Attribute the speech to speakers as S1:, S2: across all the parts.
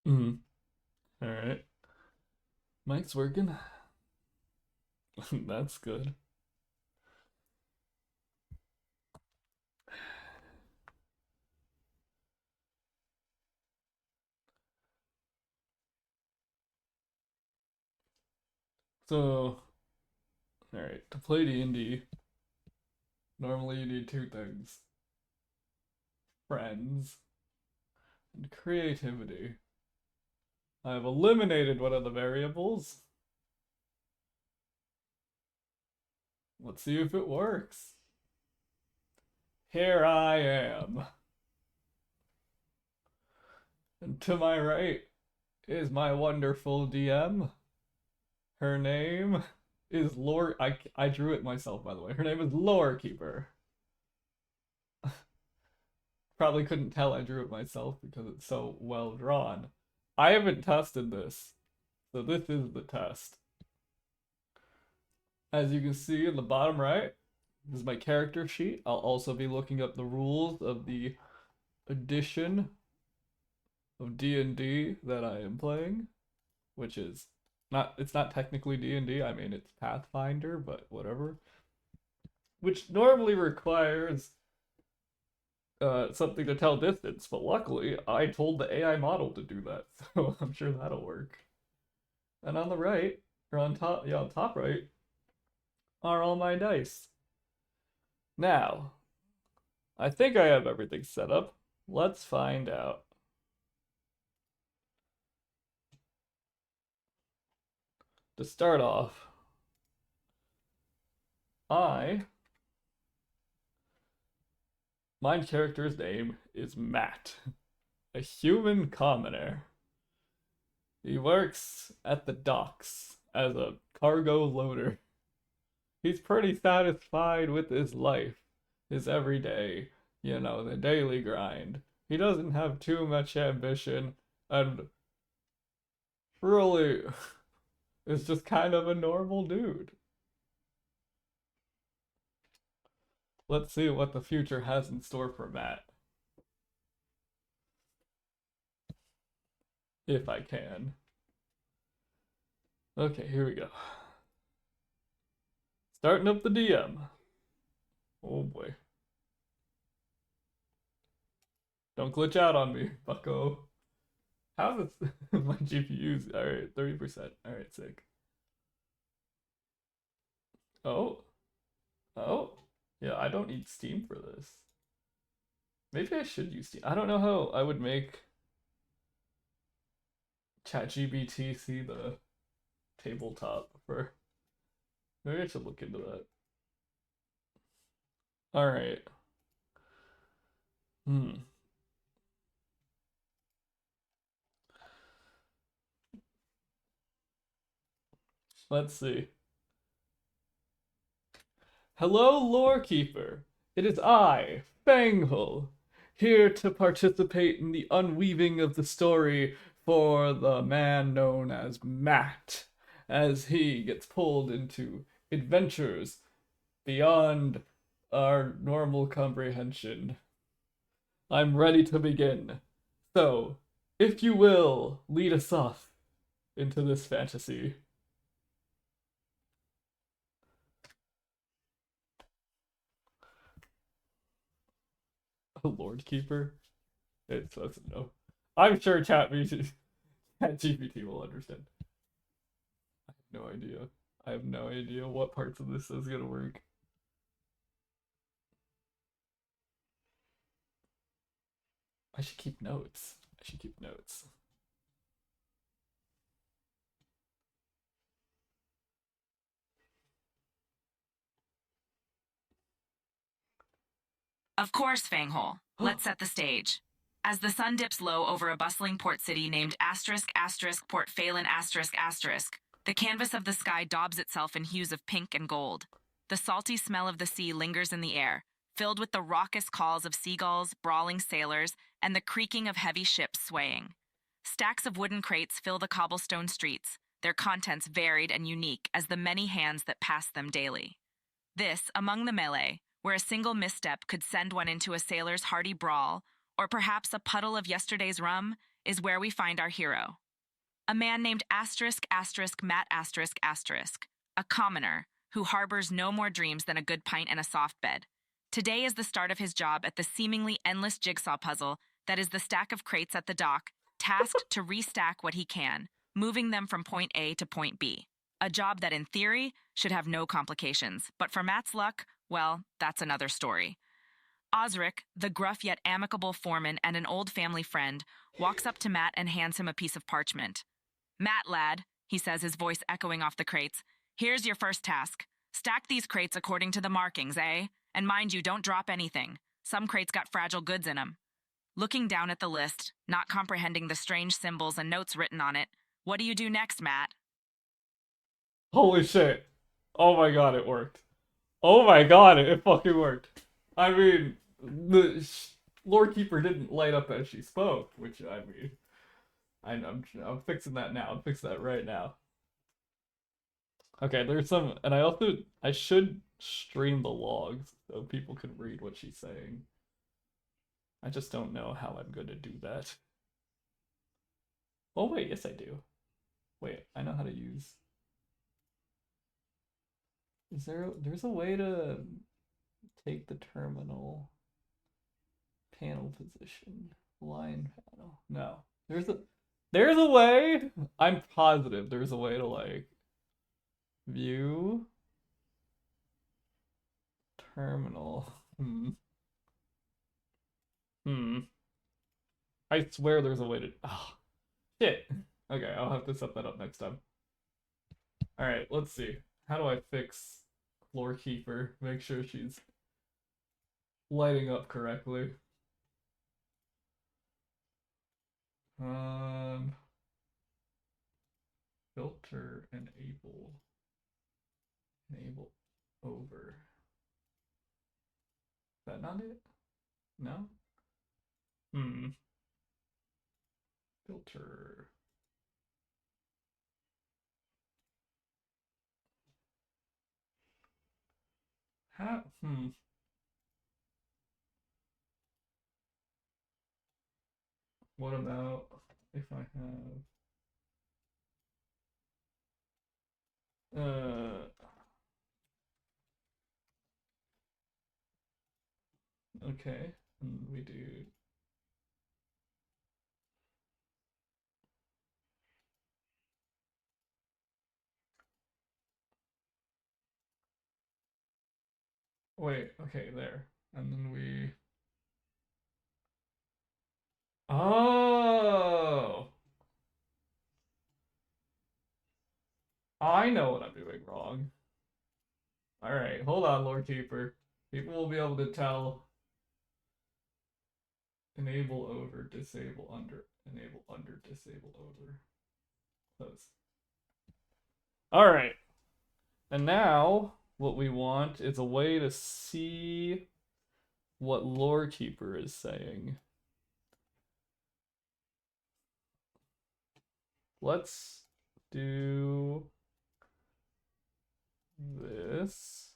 S1: Mm. All right. Mic's working. That's good. So, all right, to play D&D, normally you need two things: friends and creativity. I've eliminated one of the variables. Let's see if it works. Here I am. And to my right is my wonderful DM. Her name is Lore. I drew it myself, by the way. Her name is Lore Keeper. Probably couldn't tell I drew it myself because it's so well drawn. I haven't tested this, so this is the test. As you can see in the bottom right, this is my character sheet. I'll also be looking up the rules of the edition of D&D that I am playing, which is it's not technically D&D. I mean, it's Pathfinder, but whatever. Which normally requires something to tell distance, but luckily I told the AI model to do that, so I'm sure that'll work. And on the right, or on top, yeah, on top right, are all my dice. Now, I think I have everything set up. Let's find out. To start off, I my character's name is Matt, a human commoner. He works at the docks as a cargo loader. He's pretty satisfied with his life, his everyday, the daily grind. He doesn't have too much ambition and really is just kind of a normal dude. Let's see what the future has in store for Matt, if I can. Okay, here we go. Starting up the DM. Oh boy. Don't glitch out on me, bucko. How's this? My GPU's alright, 30%. Alright, sick. Oh, oh. Yeah, I don't need Steam for this. Maybe I should use Steam. I don't know how I would make ChatGPT see the tabletop for. Maybe I should look into that. Alright. Hmm. Let's see. Hello, Lorekeeper. It is I, Fanghul, here to participate in the unweaving of the story for the man known as Matt, as he gets pulled into adventures beyond our normal comprehension. I'm ready to begin. So, if you will, lead us off into this fantasy. A Lord Keeper? It doesn't know. I'm sure ChatGPT will understand. I have no idea. I have no idea what parts of this is gonna work. I should keep notes. I should keep notes.
S2: Of course, Fanghole. Let's set the stage. As the sun dips low over a bustling port city named Port Phelan the canvas of the sky daubs itself in hues of pink and gold. The salty smell of the sea lingers in the air, filled with the raucous calls of seagulls, brawling sailors, and the creaking of heavy ships swaying. Stacks of wooden crates fill the cobblestone streets, their contents varied and unique as the many hands that pass them daily. This, among the melee, where a single misstep could send one into a sailor's hearty brawl, or perhaps a puddle of yesterday's rum, is where we find our hero. A man named Matt a commoner who harbors no more dreams than a good pint and a soft bed. Today is the start of his job at the seemingly endless jigsaw puzzle that is the stack of crates at the dock, tasked to restack what he can, moving them from point A to point B. A job that in theory should have no complications, but for Matt's luck, well, that's another story. Osric, the gruff yet amicable foreman and an old family friend, walks up to Matt and hands him a piece of parchment. "Matt, lad," he says, his voice echoing off the crates, "here's your first task. Stack these crates according to the markings, eh? And mind you, don't drop anything. Some crates got fragile goods in them." Looking down at the list, not comprehending the strange symbols and notes written on it, "What do you do next, Matt?"
S1: Holy shit. Oh my god, it worked. Oh my god, it fucking worked. I mean, the Lord Keeper didn't light up as she spoke, which, I mean, I'm fixing that now. I'm fixing that right now. Okay, there's some, and I should stream the logs so people can read what she's saying. I just don't know how I'm going to do that. Oh wait, yes I do. Wait, I know how to use... There's a way to take the terminal panel position, line panel. No, there's a way. I'm positive there's a way to like view terminal. I swear there's a way to. Oh, shit. Okay, I'll have to set that up next time. All right, let's see. How do I fix Lore Keeper? Make sure she's lighting up correctly. Filter enable over. Is that not it? No? Filter. How? What about if I have okay, and we do wait, okay, there. And then we oh, I know what I'm doing wrong. Alright, hold on, Lord Keeper. People will be able to tell. Enable over, disable under, enable under, disable over. Close. Alright. And now, what we want is a way to see what Lore Keeper is saying. Let's do this.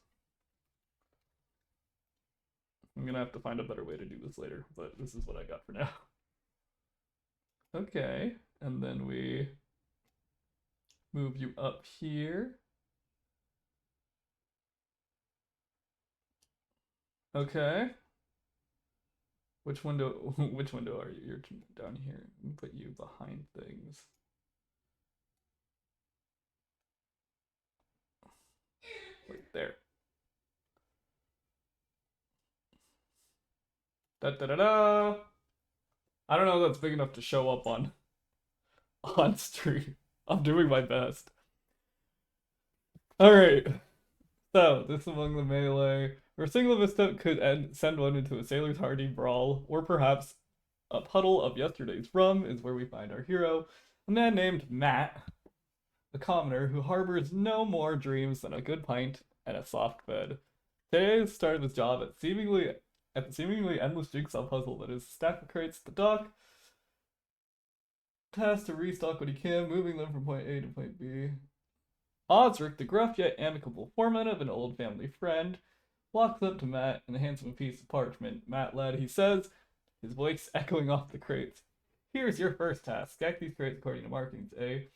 S1: I'm gonna have to find a better way to do this later, but this is what I got for now. Okay, and then we move you up here. Okay. Which window are you? You're down here. Put you behind things. Right there. Da-da-da-da! I don't know if that's big enough to show up on stream. I'm doing my best. Alright. So, this among the melee. Or a single misstep could send one into a sailor's hardy brawl, or perhaps a puddle of yesterday's rum is where we find our hero, a man named Matt, a commoner who harbors no more dreams than a good pint and a soft bed. Today started his job at the seemingly endless jigsaw puzzle that is a stack of crates at the dock, tasked to restock what he can, moving them from point A to point B. Osric, the gruff yet amicable foreman of an old family friend, walks up to Matt and hands him a piece of parchment. "Matt, lad," he says, his voice echoing off the crates, Here's your first task. Stack these crates according to markings, A.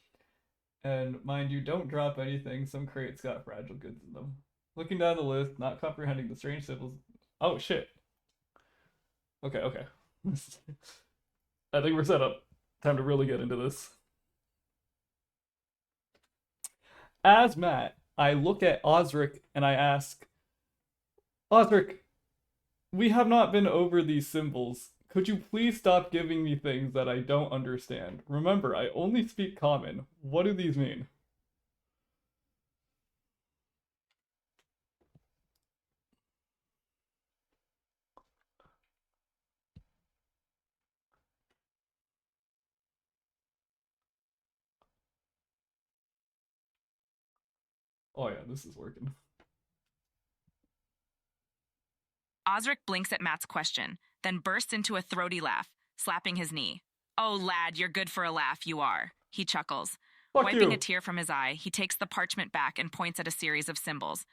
S1: And mind you, don't drop anything. Some crates got fragile goods in them. Looking down the list, not comprehending the strange symbols. Oh, shit. Okay. I think we're set up. Time to really get into this. As Matt, I look at Osric and I ask, Osric, we have not been over these symbols. Could you please stop giving me things that I don't understand? Remember, I only speak common. What do these mean? Oh yeah, this is working.
S2: Osric blinks at Matt's question, then bursts into a throaty laugh, slapping his knee. Oh, lad, you're good for a laugh, you are. He chuckles.
S1: Fuck
S2: Wiping
S1: you.
S2: a tear from his eye, he takes the parchment back and points at a series of symbols.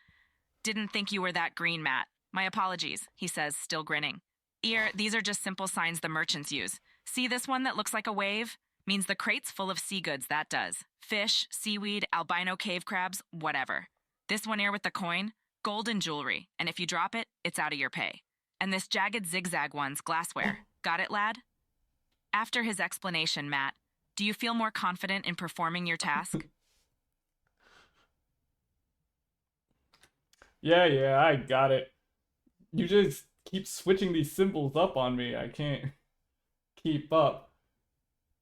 S2: Didn't think you were that green, Matt. My apologies, he says, still grinning. Ear, these are just simple signs the merchants use. See this one that looks like a wave? Means the crate's full of sea goods, that does. Fish, seaweed, albino cave crabs, whatever. This one here with the coin? Gold and jewelry, and if you drop it, it's out of your pay. And this jagged zigzag one's glassware. Got it, lad? After his explanation, Matt, do you feel more confident in performing your task?
S1: Yeah, I got it. You just keep switching these symbols up on me. I can't keep up.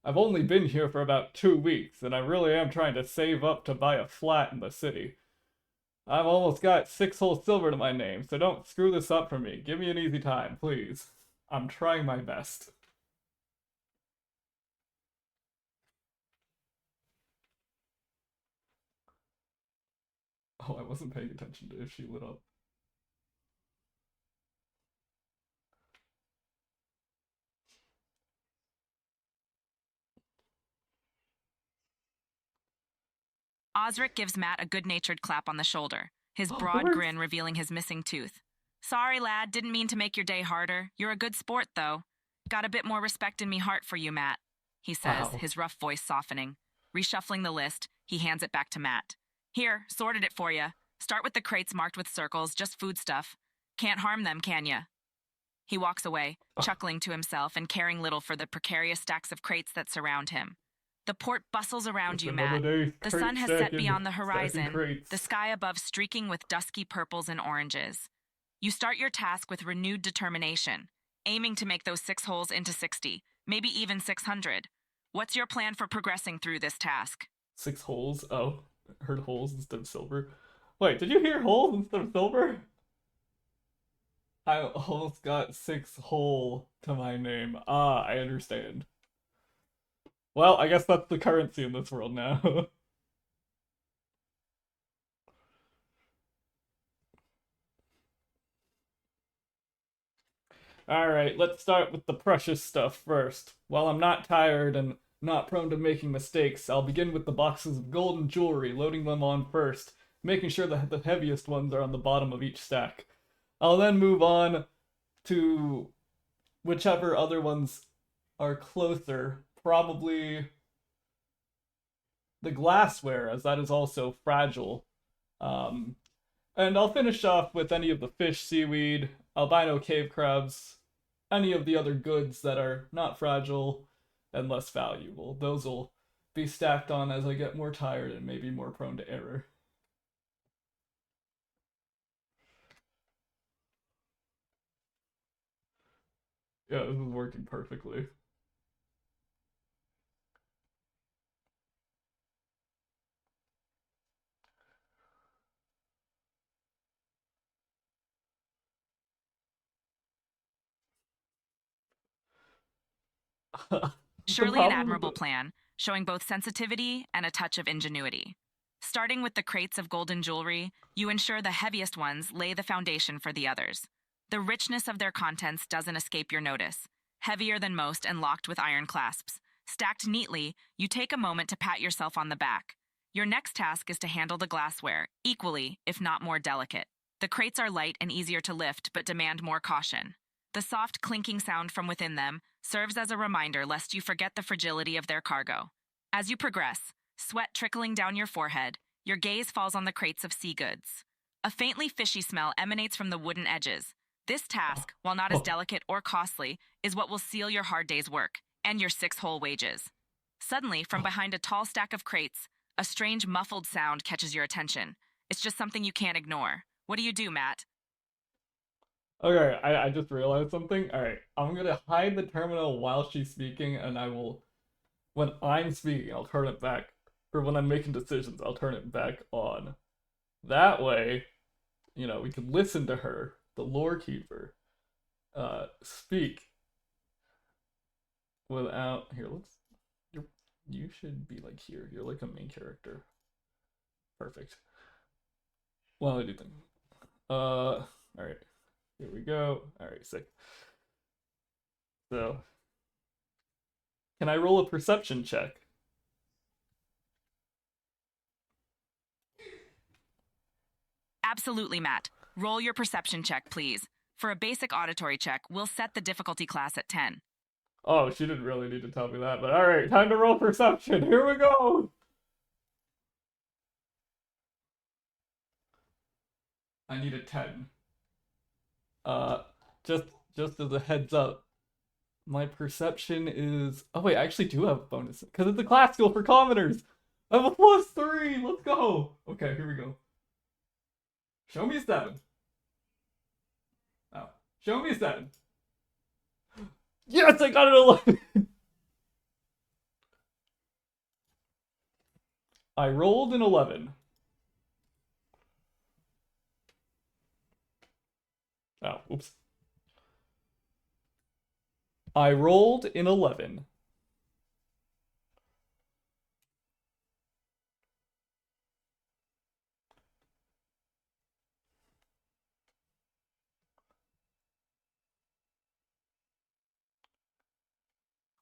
S1: I've only been here for about 2 weeks, and I really am trying to save up to buy a flat in the city. I've almost got 6 whole silver to my name, so don't screw this up for me. Give me an easy time, please. I'm trying my best. Oh, I wasn't paying attention to if she lit up.
S2: Osric gives Matt a good-natured clap on the shoulder, his broad grin revealing his missing tooth. Sorry, lad, didn't mean to make your day harder. You're a good sport, though. Got a bit more respect in me heart for you, Matt, he says,
S1: Wow.
S2: his rough voice softening. Reshuffling the list, he hands it back to Matt. Here, sorted it for you. Start with the crates marked with circles, just food stuff. Can't harm them, can ya? He walks away, chuckling to himself and caring little for the precarious stacks of crates that surround him. The port bustles around you, Matt. The sun has set beyond the horizon, the sky above streaking with dusky purples and oranges. You start your task with renewed determination, aiming to make those 6 holes into 60, maybe even 600. What's your plan for progressing through this task?
S1: 6 holes? Oh, heard holes instead of silver. Wait, did you hear holes instead of silver? I almost got 6 hole to my name. Ah, I understand. Well, I guess that's the currency in this world now. Alright, let's start with the precious stuff first. While I'm not tired and not prone to making mistakes, I'll begin with the boxes of gold and jewelry, loading them on first, making sure that the heaviest ones are on the bottom of each stack. I'll then move on to whichever other ones are closer, probably the glassware, as that is also fragile. And I'll finish off with any of the fish, seaweed, albino cave crabs, any of the other goods that are not fragile and less valuable. Those will be stacked on as I get more tired and maybe more prone to error. Yeah, this is working perfectly.
S2: Surely an admirable plan, showing both sensitivity and a touch of ingenuity. Starting with the crates of golden jewelry, you ensure the heaviest ones lay the foundation for the others. The richness of their contents doesn't escape your notice. Heavier than most and locked with iron clasps. Stacked neatly, you take a moment to pat yourself on the back. Your next task is to handle the glassware, equally, if not more delicate. The crates are light and easier to lift, but demand more caution. The soft clinking sound from within them serves as a reminder lest you forget the fragility of their cargo. As you progress, sweat trickling down your forehead, your gaze falls on the crates of sea goods. A faintly fishy smell emanates from the wooden edges. This task, while not as delicate or costly, is what will seal your hard day's work and your 6 whole wages. Suddenly, from behind a tall stack of crates, a strange muffled sound catches your attention. It's just something you can't ignore. What do you do, Matt?
S1: Okay, I just realized something. Alright, I'm gonna hide the terminal while she's speaking, and I will, when I'm speaking, I'll turn it back. Or when I'm making decisions, I'll turn it back on. That way, you know, we can listen to her, the lore keeper, speak without. Here, you should be like here. You're like a main character. Perfect. Well, I do think. Alright. Here we go. Alright, sick. So, can I roll a perception check?
S2: Absolutely, Matt. Roll your perception check, please. For a basic auditory check, we'll set the difficulty class at 10.
S1: Oh, she didn't really need to tell me that, but alright, time to roll perception. Here we go! I need a 10. Just as a heads up, my perception is. Oh wait, I actually do have a bonus because it's a class skill for commoners. I have a +3. Let's go. Okay, here we go. Show me a 7. Oh, show me a 7. Yes, I got an 11. I rolled an 11. Oh, oops. I rolled an 11.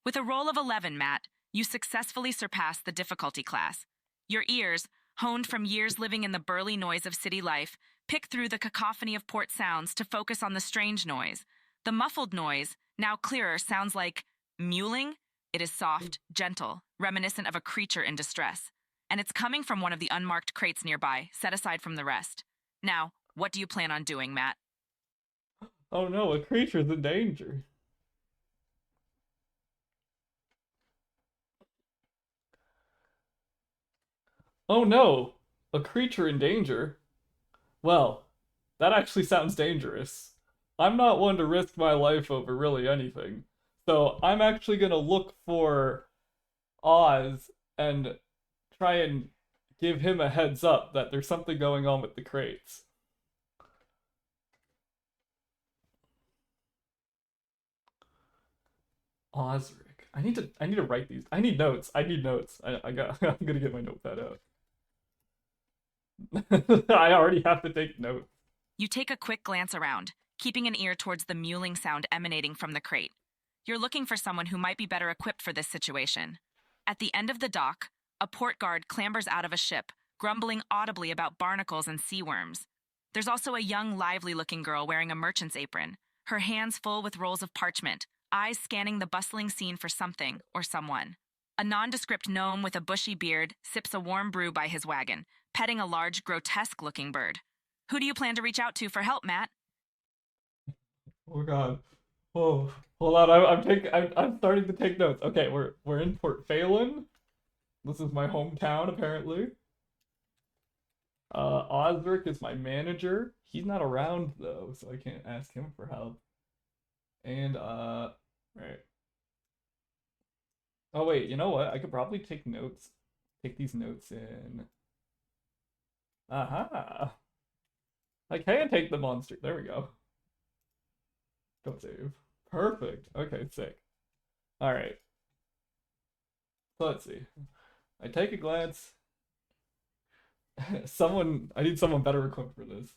S2: With a roll of 11, Matt, you successfully surpass the difficulty class. Your ears, honed from years living in the burly noise of city life, pick through the cacophony of port sounds to focus on the strange noise. The muffled noise, now clearer, sounds like mewling. It is soft, gentle, reminiscent of a creature in distress. And it's coming from one of the unmarked crates nearby, set aside from the rest. Now, what do you plan on doing, Matt?
S1: Oh no, a creature's in danger. Oh no, a creature in danger? Well, that actually sounds dangerous. I'm not one to risk my life over really anything. So I'm actually gonna look for Oz and try and give him a heads up that there's something going on with the crates. Osric. I need to write these. I need notes. I need notes. I got I'm gonna get my notepad out. I already have to take notes.
S2: You take a quick glance around, keeping an ear towards the mewling sound emanating from the crate. You're looking for someone who might be better equipped for this situation. At the end of the dock, a port guard clambers out of a ship, grumbling audibly about barnacles and sea worms. There's also a young, lively-looking girl wearing a merchant's apron, her hands full with rolls of parchment, eyes scanning the bustling scene for something or someone. A nondescript gnome with a bushy beard sips a warm brew by his wagon, petting a large, grotesque-looking bird. Who do you plan to reach out to for help, Matt?
S1: Oh god. Oh, hold on. I'm starting to take notes. Okay, we're in Port Phelan. This is my hometown, apparently. Osric is my manager. He's not around though, so I can't ask him for help. And right. Oh wait, you know what? I could probably take notes. Take these notes in. Aha. I can take the monster. There we go. Don't save. Perfect. Okay, sick. Alright. So let's see. I take a glance. I need someone better equipped for this.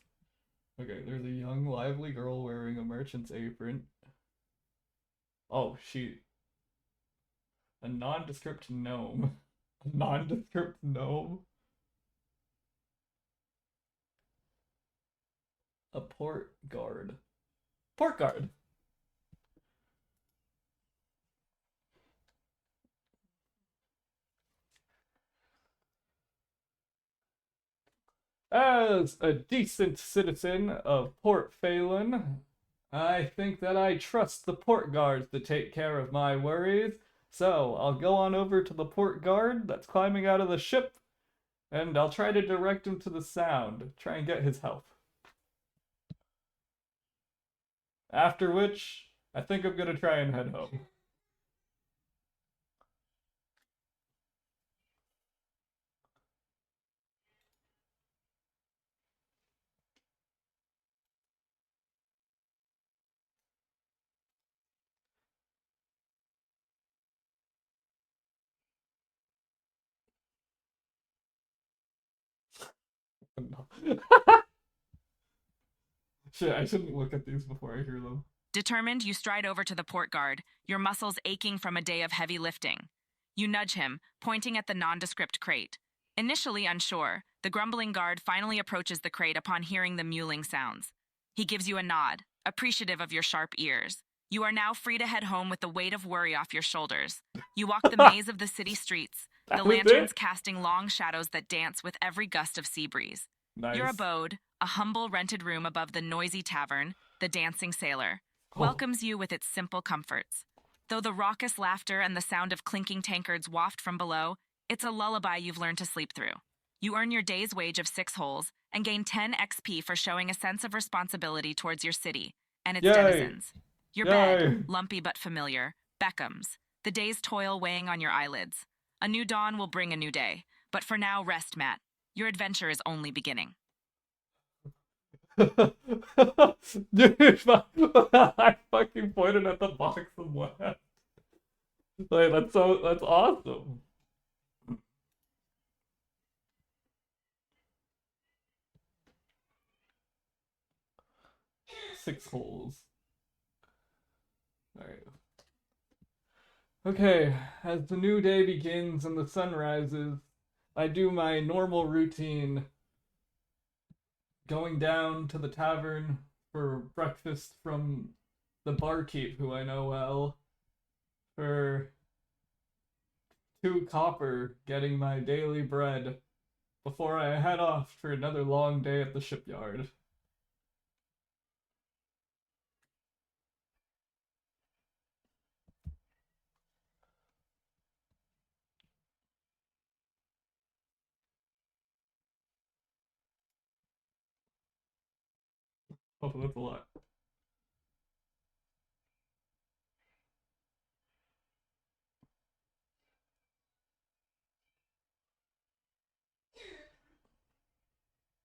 S1: Okay, there's a young, lively girl wearing a merchant's apron. Oh, a nondescript gnome. A nondescript gnome? A port guard. Port guard! As a decent citizen of Port Phelan, I think that I trust the port guards to take care of my worries. So I'll go on over to the port guard that's climbing out of the ship, and I'll try to direct him to the sound, try and get his help. After which, I think I'm gonna try and head home. Shit, I shouldn't look at these before I hear them.
S2: Determined, you stride over to the port guard, your muscles aching from a day of heavy lifting. You nudge him, pointing at the nondescript crate. Initially unsure, the grumbling guard finally approaches the crate upon hearing the mewling sounds. He gives you a nod, appreciative of your sharp ears. You are now free to head home with the weight of worry off your shoulders. You walk the maze of the city streets, the
S1: That was
S2: lanterns
S1: it?
S2: casting long shadows that dance with every gust of sea breeze.
S1: Nice.
S2: Your abode, a humble rented room above the noisy tavern, the Dancing Sailor, welcomes you with its simple comforts. Though the raucous laughter and the sound of clinking tankards waft from below, it's a lullaby you've learned to sleep through. You earn your day's wage of 6 holes and gain 10 XP for showing a sense of responsibility towards your city and its
S1: Yay.
S2: denizens. Your
S1: Yay.
S2: bed, lumpy but familiar, beckons, the day's toil weighing on your eyelids. A new dawn will bring a new day, but for now, rest, Matt. Your adventure is only beginning.
S1: Dude, I fucking pointed at the box and laughed. Like, that's awesome. Six holes. Alright. Okay, as the new day begins and the sun rises, I do my normal routine, going down to the tavern for breakfast from the barkeep, who I know well, for 2 copper, getting my daily bread before I head off for another long day at the shipyard. Oh, that's a lot.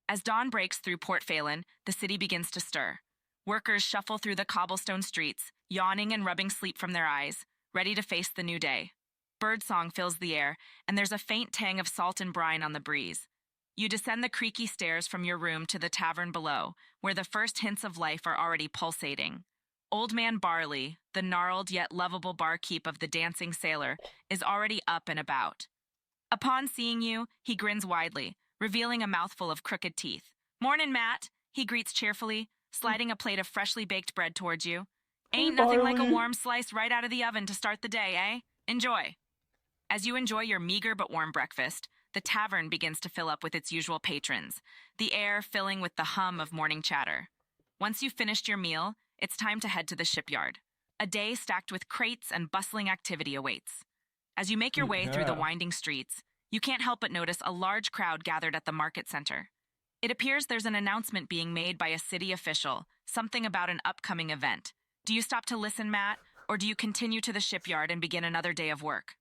S2: As dawn breaks through Port Phelan, the city begins to stir. Workers shuffle through the cobblestone streets, yawning and rubbing sleep from their eyes, ready to face the new day. Birdsong fills the air, and there's a faint tang of salt and brine on the breeze. You descend the creaky stairs from your room to the tavern below, where the first hints of life are already pulsating. Old Man Barley, the gnarled yet lovable barkeep of the Dancing Sailor, is already up and about. Upon seeing you, he grins widely, revealing a mouthful of crooked teeth. "Mornin', Matt," he greets cheerfully, sliding a plate of freshly baked bread towards you. "Ain't nothing like a
S1: Barley.
S2: warm slice right out of the oven to start the day, eh? Enjoy." As you enjoy your meager but warm breakfast, the tavern begins to fill up with its usual patrons, the air filling with the hum of morning chatter. Once you've finished your meal, it's time to head to the shipyard. A day stacked with crates and bustling activity awaits. As you make your way through the
S1: Yeah.
S2: winding streets, you can't help but notice a large crowd gathered at the market center. It appears there's an announcement being made by a city official, something about an upcoming event. Do you stop to listen, Matt, or do you continue to the shipyard and begin another day of work?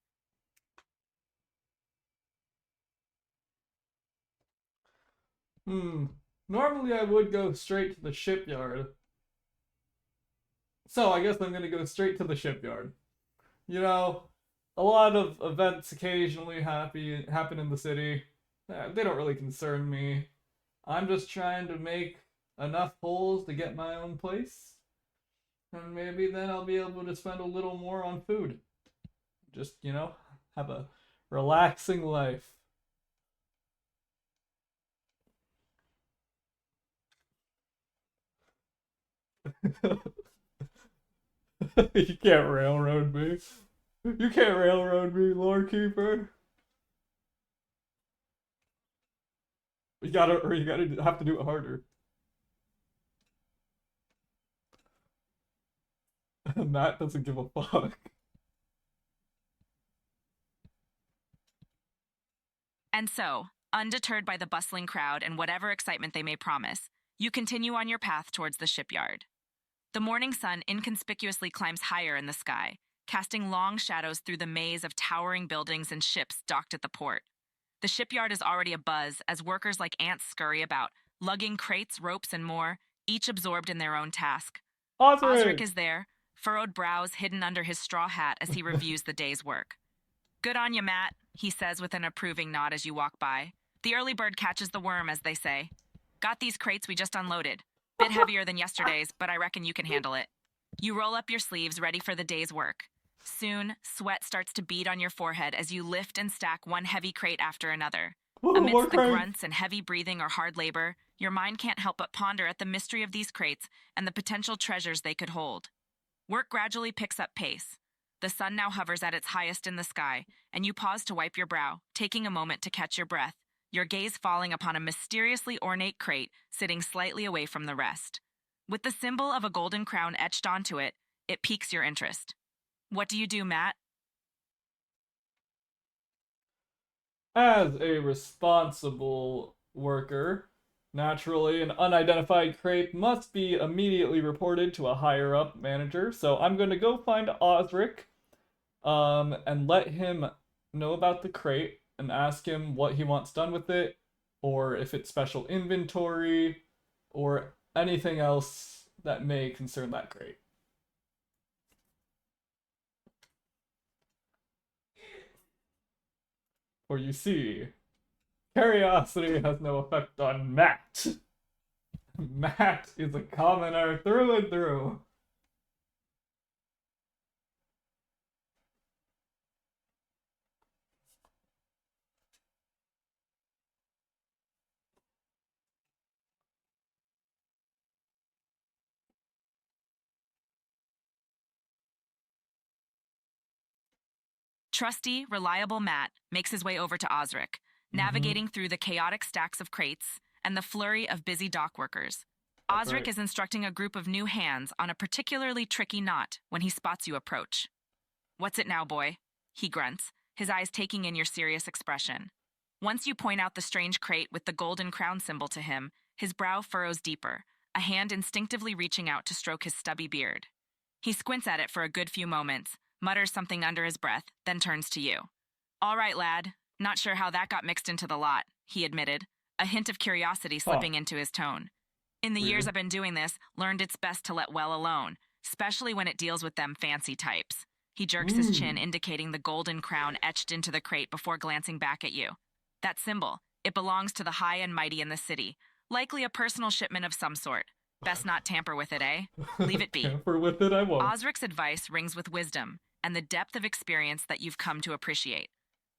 S1: Normally I would go straight to the shipyard. So I guess I'm gonna go straight to the shipyard. You know, a lot of events occasionally happen in the city. They don't really concern me. I'm just trying to make enough holes to get my own place. And maybe then I'll be able to spend a little more on food. Just, have a relaxing life. You can't railroad me. You can't railroad me, Lord Keeper. You gotta have to do it harder. Matt doesn't give a fuck.
S2: And so, undeterred by the bustling crowd and whatever excitement they may promise, you continue on your path towards the shipyard. The morning sun inconspicuously climbs higher in the sky, casting long shadows through the maze of towering buildings and ships docked at the port. The shipyard is already abuzz as workers like ants scurry about, lugging crates, ropes, and more, each absorbed in their own task. Osric
S1: Osric!
S2: is there, furrowed brows hidden under his straw hat as he reviews the day's work. Good on you, Matt, he says with an approving nod as you walk by. The early bird catches the worm, as they say. Got these crates we just unloaded. Bit heavier than yesterday's, but I reckon you can handle it. You roll up your sleeves, ready for the day's work. Soon, sweat starts to bead on your forehead as you lift and stack one heavy crate after another.
S1: More
S2: Amidst the
S1: crates!
S2: grunts and heavy breathing or hard labor, your mind can't help but ponder at the mystery of these crates and the potential treasures they could hold. Work gradually picks up pace. The sun now hovers at its highest in the sky, and you pause to wipe your brow, taking a moment to catch your breath, your gaze falling upon a mysteriously ornate crate sitting slightly away from the rest. With the symbol of a golden crown etched onto it, it piques your interest. What do you do, Matt?
S1: As a responsible worker, naturally, an unidentified crate must be immediately reported to a higher up manager. So I'm going to go find Osric, and let him know about the crate and ask him what he wants done with it, or if it's special inventory, or anything else that may concern that crate. For you see, curiosity has no effect on Matt. Matt is a commoner through and through.
S2: Trusty, reliable Matt makes his way over to Osric, navigating through the chaotic stacks of crates and the flurry of busy dock workers.
S1: That's
S2: Osric
S1: right.
S2: is instructing a group of new hands on a particularly tricky knot when he spots you approach. What's it now, boy? He grunts, his eyes taking in your serious expression. Once you point out the strange crate with the golden crown symbol to him, his brow furrows deeper, a hand instinctively reaching out to stroke his stubby beard. He squints at it for a good few moments, mutters something under his breath, then turns to you. All right, lad. Not sure how that got mixed into the lot, he admitted, a hint of curiosity slipping into his tone. In the years
S1: Weird.
S2: I've been doing this, learned it's best to let well alone, especially when it deals with them fancy types. He jerks his chin, indicating the golden crown etched into the crate before glancing back at you. That symbol, it belongs to the high and mighty in the city, likely a personal shipment of some sort. Best not tamper with it, eh? Leave it be.
S1: Tamper with it, I won't.
S2: Osric's advice rings with wisdom and the depth of experience that you've come to appreciate.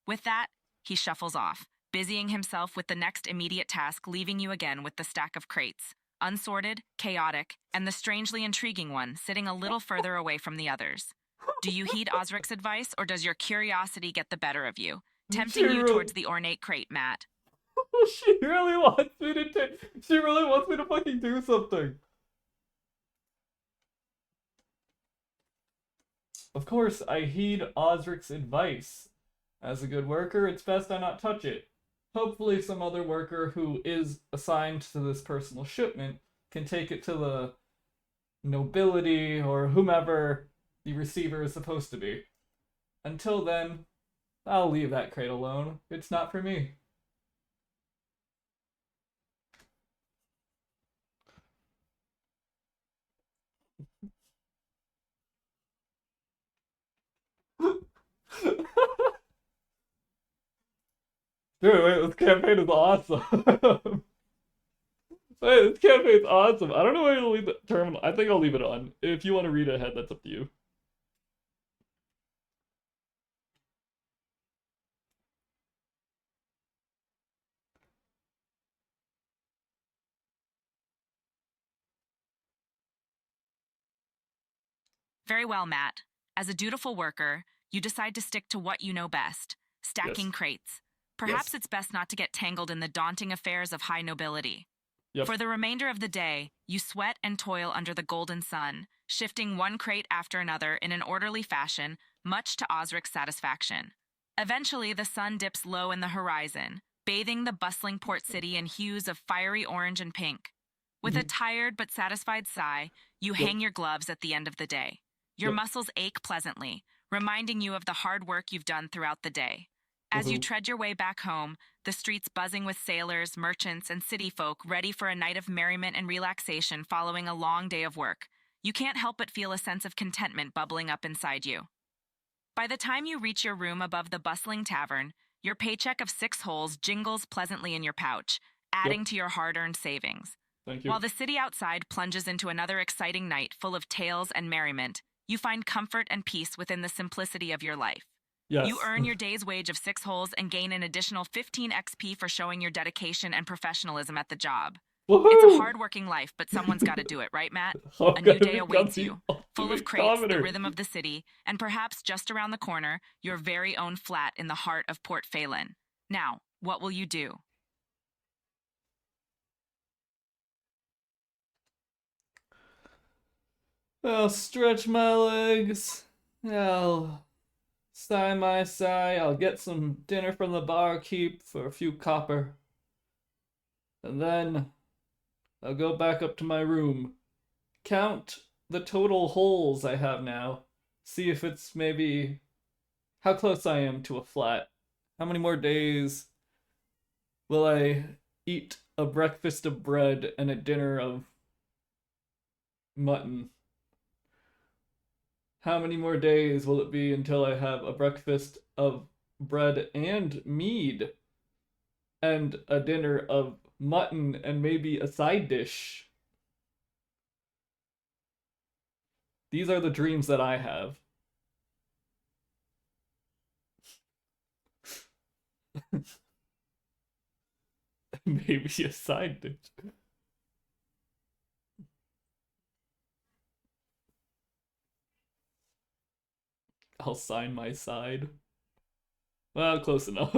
S2: With that, he shuffles off, busying himself with the next immediate task, leaving you again with the stack of crates, unsorted, chaotic, and the strangely intriguing one sitting a little further away from the others. Do you heed Osric's advice, or does your curiosity get the better of you, tempting you towards the ornate crate, Matt?
S1: She really wants me to she really wants me to fucking do something. Of course, I heed Osric's advice. As a good worker, it's best I not touch it. Hopefully some other worker who is assigned to this personal shipment can take it to the nobility or whomever the receiver is supposed to be. Until then, I'll leave that crate alone. It's not for me. Dude, wait, this campaign is awesome. Wait, this campaign's awesome. I don't know why to leave the terminal. I think I'll leave it on. If you want to read ahead, that's up to you.
S2: Very well, Matt. As a dutiful worker, you decide to stick to what you know best, stacking
S1: Yes.
S2: crates. Perhaps
S1: Yes.
S2: it's best not to get tangled in the daunting affairs of high nobility.
S1: Yep.
S2: For the remainder of the day, you sweat and toil under the golden sun, shifting one crate after another in an orderly fashion, much to Osric's satisfaction. Eventually, the sun dips low in the horizon, bathing the bustling port city in hues of fiery orange and pink. With a
S1: Mhm.
S2: tired but satisfied sigh, you
S1: Yep.
S2: hang your gloves at the end of the day. Your
S1: Yep.
S2: muscles ache pleasantly, reminding you of the hard work you've done throughout the day. As you
S1: Woohoo.
S2: tread your way back home, the streets buzzing with sailors, merchants, and city folk ready for a night of merriment and relaxation following a long day of work, you can't help but feel a sense of contentment bubbling up inside you. By the time you reach your room above the bustling tavern, your paycheck of 6 holes jingles pleasantly in your pouch,
S1: Yep.
S2: adding to your hard earned savings.
S1: Thank
S2: While
S1: you.
S2: the city outside plunges into another exciting night full of tales and merriment, you find comfort and peace within the simplicity of your life. You
S1: Yes.
S2: earn your day's wage of 6 holes and gain an additional 15 XP for showing your dedication and professionalism at the job. It's a
S1: Woohoo!
S2: hard-working life, but someone's got to do it, right, Matt?
S1: I'm
S2: A new
S1: gonna
S2: day
S1: become
S2: awaits
S1: the
S2: you, full of
S1: ultimate
S2: crates, the
S1: commoner.
S2: rhythm of the city, and perhaps just around the corner, your very own flat in the heart of Port Phelan. Now, what will you do?
S1: I'll stretch my legs. I'll sigh my sigh. I'll get some dinner from the barkeep for a few copper. And then I'll go back up to my room. Count the total holes I have now. See if it's maybe how close I am to a flat. How many more days will I eat a breakfast of bread and a dinner of mutton? How many more days will it be until I have a breakfast of bread and mead and a dinner of mutton and maybe a side dish? These are the dreams that I have. Maybe a side dish. I'll sign my side. Well, close enough.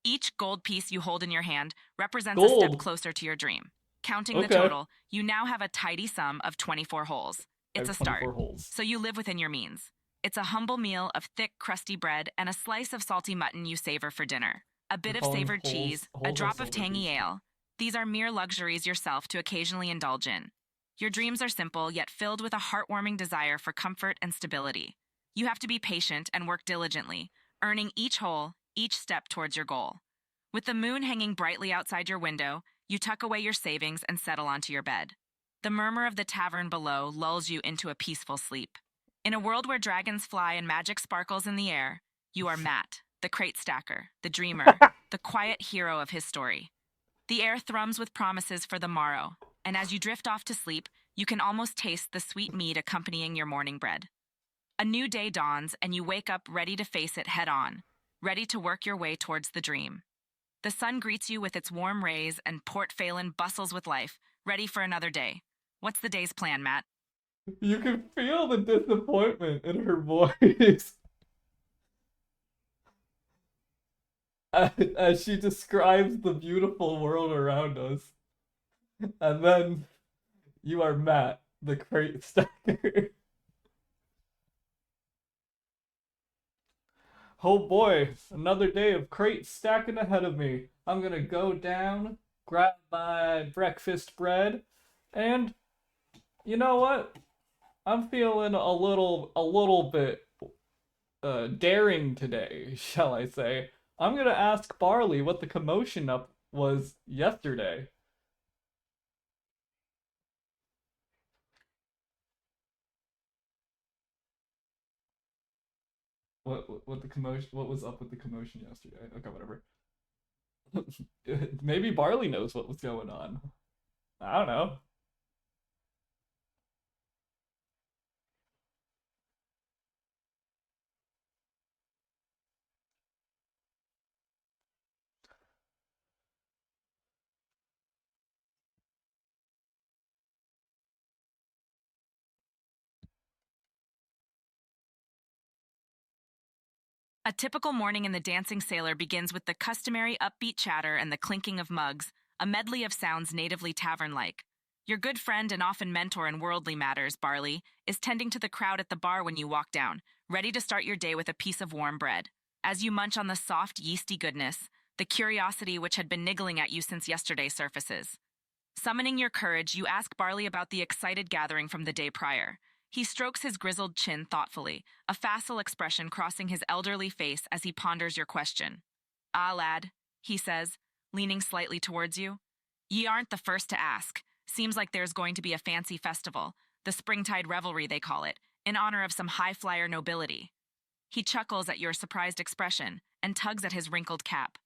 S2: Each gold piece you hold in your hand represents a step
S1: Gold.
S2: closer to your dream. Counting the
S1: Okay.
S2: total, you now have a tidy sum of 24 holes.
S1: I
S2: It's
S1: have
S2: a start,
S1: 24 holes.
S2: so you live within your means. It's a humble meal of thick, crusty bread and a slice of salty mutton you savor for dinner. A bit
S1: You're
S2: of
S1: calling
S2: savored cheese, a
S1: holes
S2: drop of
S1: also
S2: tangy
S1: these.
S2: ale. These are mere luxuries yourself to occasionally indulge in. Your dreams are simple, yet filled with a heartwarming desire for comfort and stability. You have to be patient and work diligently, earning each hole, each step towards your goal. With the moon hanging brightly outside your window, you tuck away your savings and settle onto your bed. The murmur of the tavern below lulls you into a peaceful sleep. In a world where dragons fly and magic sparkles in the air, you are Matt, the crate stacker, the dreamer, the quiet hero of his story. The air thrums with promises for the morrow, and as you drift off to sleep, you can almost taste the sweet mead accompanying your morning bread. A new day dawns, and you wake up ready to face it head on, ready to work your way towards the dream. The sun greets you with its warm rays, and Port Phelan bustles with life, ready for another day. What's the day's plan, Matt?
S1: You can feel the disappointment in her voice as she describes the beautiful world around us. And then you are Matt, the crate stacker. Oh boy, another day of crate stacking ahead of me. I'm gonna go down, grab my breakfast bread, and you know what? I'm feeling a little bit daring today, shall I say. I'm gonna ask Barley what the commotion up was yesterday. What the commotion? What was up with the commotion yesterday? Okay, whatever. Maybe Barley knows what was going on. I don't know.
S2: A typical morning in the Dancing Sailor begins with the customary upbeat chatter and the clinking of mugs, a medley of sounds natively tavern-like. Your good friend and often mentor in worldly matters, Barley, is tending to the crowd at the bar when you walk down, ready to start your day with a piece of warm bread. As you munch on the soft, yeasty goodness, the curiosity which had been niggling at you since yesterday surfaces. Summoning your courage, you ask Barley about the excited gathering from the day prior. He strokes his grizzled chin thoughtfully, a facile expression crossing his elderly face as he ponders your question. "Ah, lad," he says, leaning slightly towards you. "Ye aren't the first to ask. Seems like there's going to be a fancy festival, the Springtide Revelry they call it, in honor of some high-flyer nobility." He chuckles at your surprised expression and tugs at his wrinkled cap.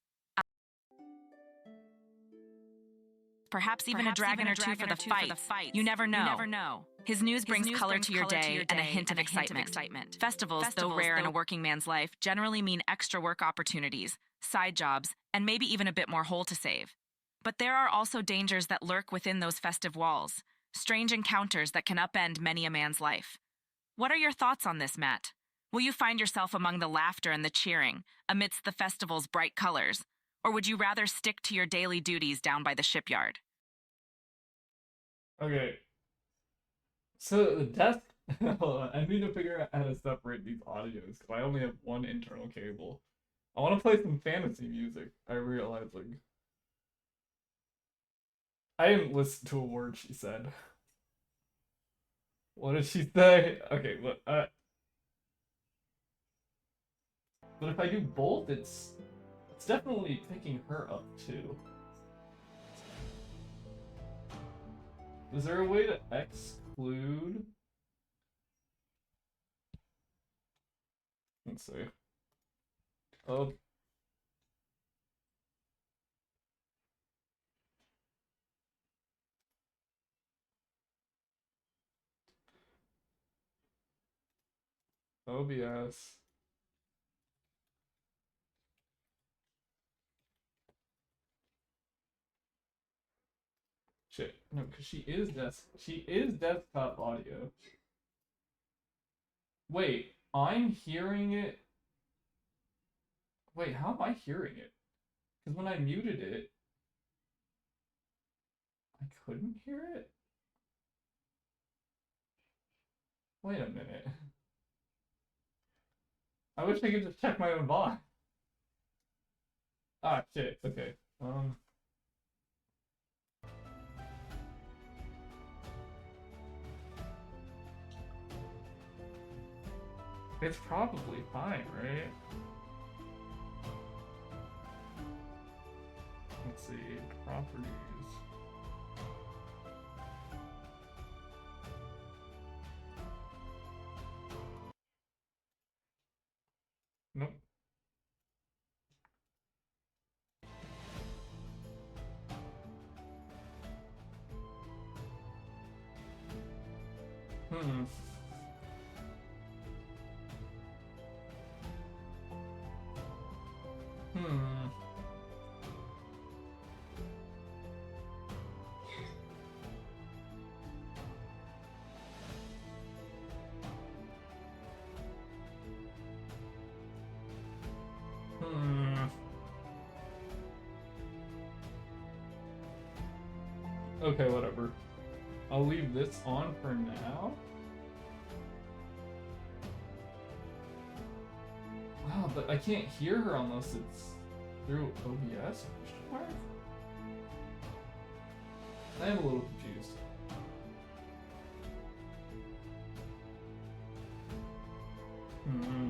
S2: Perhaps even a dragon or two for the fight. You never know. His news brings color to your day and a hint of excitement. Festivals, though rare in a working man's life, generally mean extra work opportunities, side jobs, and maybe even a bit more hole to save. But there are also dangers that lurk within those festive walls, strange encounters that can upend many a man's life. What are your thoughts on this, Matt? Will you find yourself among the laughter and the cheering, amidst the festival's bright colors? Or would you rather stick to your daily duties down by the shipyard?
S1: Okay. So the desk. Hold on. I need to figure out how to separate these audios because I only have one internal cable. I want to play some fantasy music. I'm realizing. I didn't listen to a word she said. What did she say? Okay, look. But if I do both, it's definitely picking her up too. Is there a way to exclude? Let's see. Oh. OBS. Shit. No, because she is desktop audio. Wait, I'm hearing it. Wait, how am I hearing it? Because when I muted it, I couldn't hear it? Wait a minute. I wish I could just check my own VOD. Ah, shit. Okay. It's probably fine, right? Let's see. Properties. Nope. Hmm. Hmm. Hmm. Okay, whatever. I'll leave this on for now. Wow, but I can't hear her unless it's through OBS? I am a little confused. Hmm.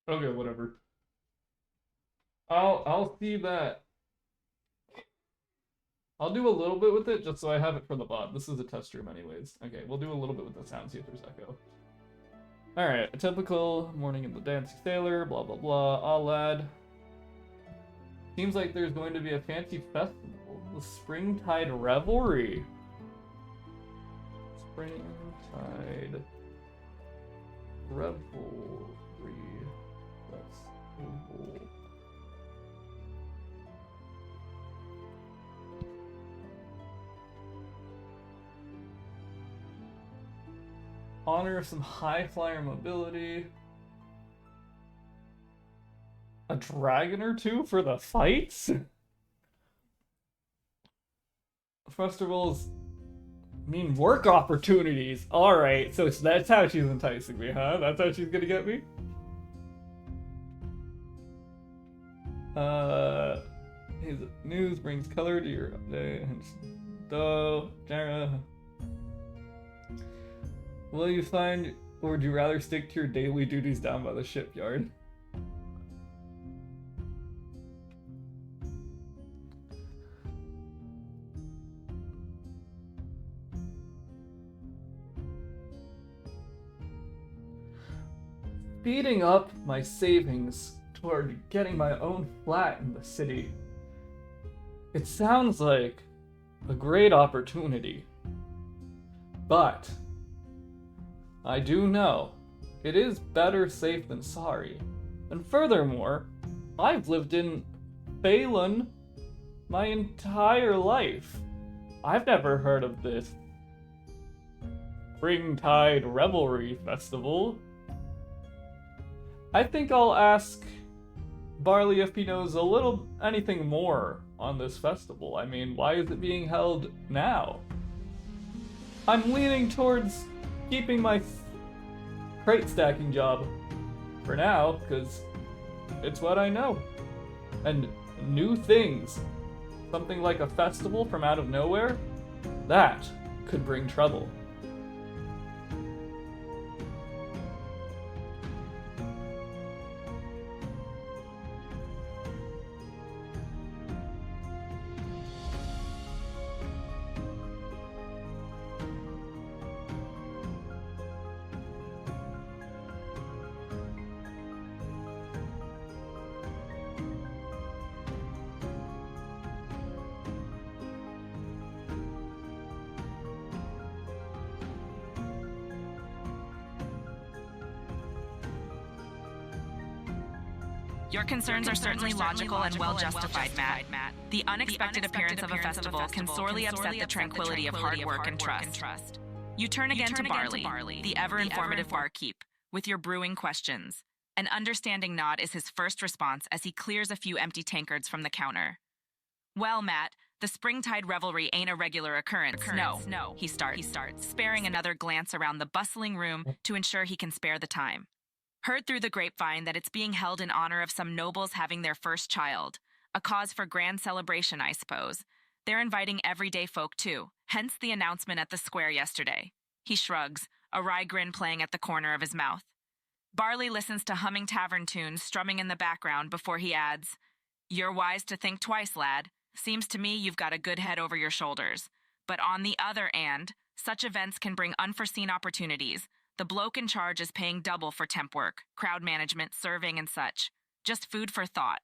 S1: Okay, whatever. I'll see that. I'll do a little bit with it just so I have it for the VOD. This is a test room anyways. Okay, we'll do a little bit with the sound, see if there's echo. Alright, a typical morning in the Dancing Sailor, blah blah blah, ah lad. Seems like there's going to be a fancy festival. The Springtide Revelry. Springtide Revelry. Festival. Honor some high flyer mobility. A dragon or two for the fights? Festivals mean work opportunities. Alright, so that's how she's enticing me, huh? That's how she's gonna get me? His news brings color to your day. Though, Jara. Will you find, or would you rather stick to your daily duties down by the shipyard? Speeding up my savings toward getting my own flat in the city. It sounds like a great opportunity. But I do know it is better safe than sorry. And furthermore, I've lived in Phelan my entire life. I've never heard of this Springtide Revelry Festival. I think I'll ask Barley if he knows anything more on this festival. I mean, why is it being held now? I'm leaning towards keeping my crate stacking job for now, because it's what I know. And new things, something like a festival from out of nowhere, that could bring trouble.
S2: Your concerns are certainly logical and well justified, Matt. The unexpected appearance of a festival can sorely upset the tranquility of hard work and trust. You turn again to Barley, the ever-informative barkeep, with your brewing questions. An understanding nod is his first response as he clears a few empty tankards from the counter. Well, Matt, the Springtide Revelry ain't a regular occurrence. No, he starts, sparing another glance around the bustling room to ensure he can spare the time. Heard through the grapevine that it's being held in honor of some nobles having their first child. A cause for grand celebration, I suppose. They're inviting everyday folk too, hence the announcement at the square yesterday. He shrugs, a wry grin playing at the corner of his mouth. Barley listens to humming tavern tunes strumming in the background before he adds, "You're wise to think twice, lad. Seems to me you've got a good head over your shoulders. But on the other hand, such events can bring unforeseen opportunities. The bloke in charge is paying double for temp work, crowd management, serving, and such. Just food for thought."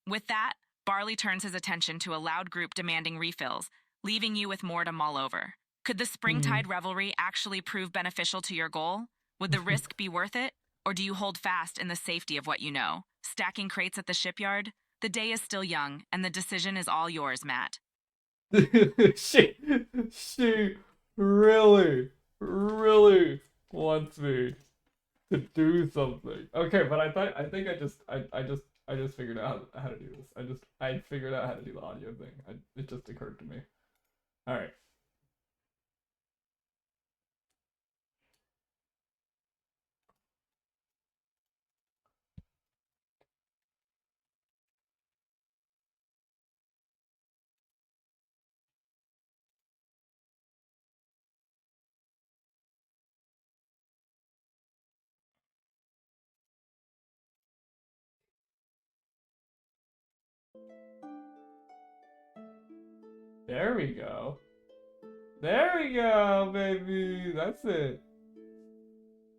S2: With that, Barley turns his attention to a loud group demanding refills, leaving you with more to mull over. Could the Springtide Revelry actually prove beneficial to your goal? Would the risk be worth it? Or do you hold fast in the safety of what you know? Stacking crates at the shipyard? The day is still young, and the decision is all yours, Matt.
S1: she really wants me to do something. Okay, but I think I just figured out how to do this. I figured out how to do the audio thing. It just occurred to me. All right. There we go. There we go, baby. That's it.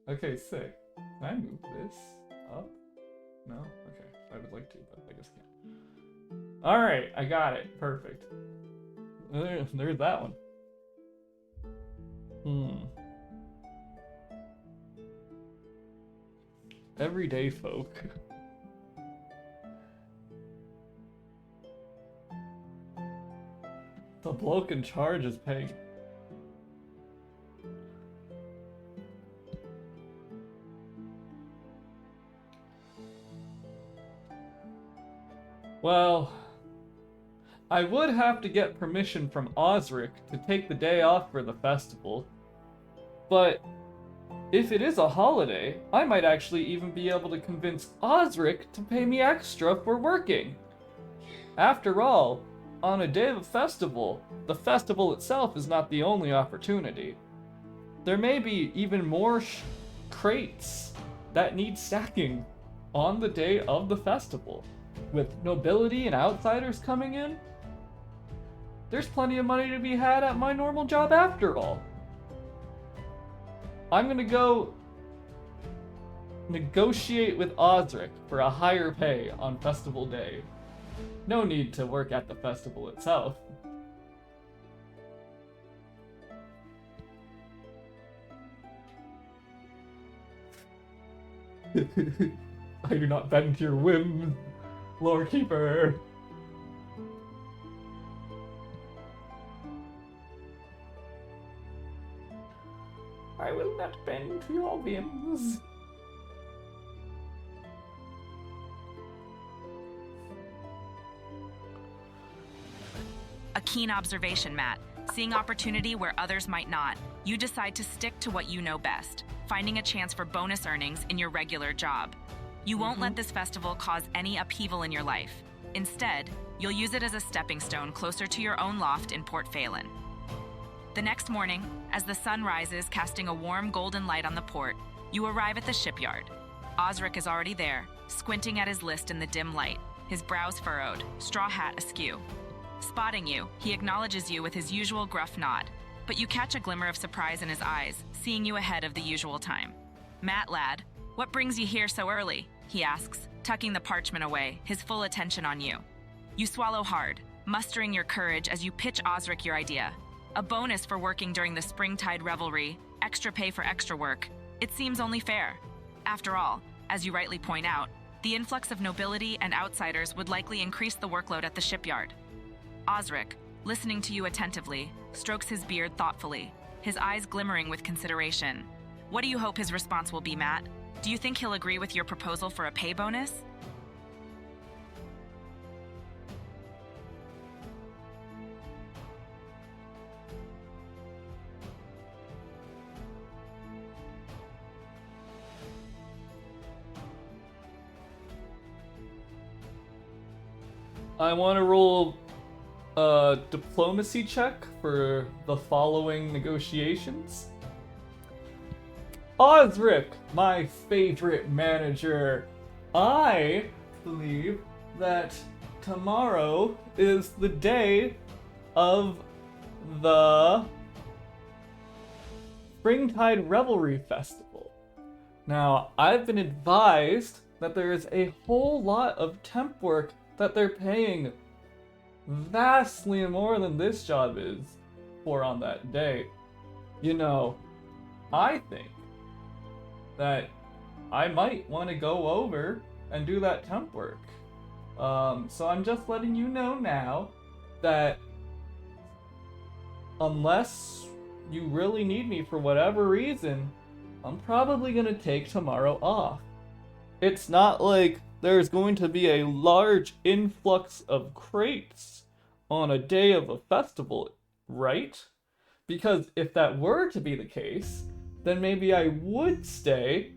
S1: Okay, sick. Can I move this up? No? Okay. I would like to, but I guess can't. Alright, I got it. Perfect. There's that one. Everyday folk. The bloke in charge is paying. Well, I would have to get permission from Osric to take the day off for the festival. But if it is a holiday, I might actually even be able to convince Osric to pay me extra for working. After all, on a day of a festival, the festival itself is not the only opportunity. There may be even more crates that need stacking on the day of the festival. With nobility and outsiders coming in, there's plenty of money to be had at my normal job after all. I'm gonna go negotiate with Osric for a higher pay on festival day. No need to work at the festival itself. I do not bend to your whims, Lord Keeper. I will not bend to your whims.
S2: A keen observation, Matt. Seeing opportunity where others might not, you decide to stick to what you know best, finding a chance for bonus earnings in your regular job. You won't let this festival cause any upheaval in your life. Instead, you'll use it as a stepping stone closer to your own loft in Port Phelan. The next morning, as the sun rises, casting a warm golden light on the port, you arrive at the shipyard. Osric is already there, squinting at his list in the dim light, his brows furrowed, straw hat askew. Spotting you, he acknowledges you with his usual gruff nod, but you catch a glimmer of surprise in his eyes, seeing you ahead of the usual time. "Matt, lad, what brings you here so early?" he asks, tucking the parchment away, his full attention on you. You swallow hard, mustering your courage as you pitch Osric your idea. A bonus for working during the springtide revelry, extra pay for extra work. It seems only fair. After all, as you rightly point out, the influx of nobility and outsiders would likely increase the workload at the shipyard. Osric, listening to you attentively, strokes his beard thoughtfully, his eyes glimmering with consideration. What do you hope his response will be, Matt? Do you think he'll agree with your proposal for a pay bonus?
S1: I want to roll a diplomacy check for the following negotiations. Osric, my favorite manager, I believe that tomorrow is the day of the Springtide Revelry Festival. Now, I've been advised that there is a whole lot of temp work that they're paying vastly more than this job is for on that day. You know, I think that I might want to go over and do that temp work. So I'm just letting you know now that unless you really need me for whatever reason, I'm probably gonna take tomorrow off. It's not like there's going to be a large influx of crates on a day of a festival, right? Because if that were to be the case, then maybe I would stay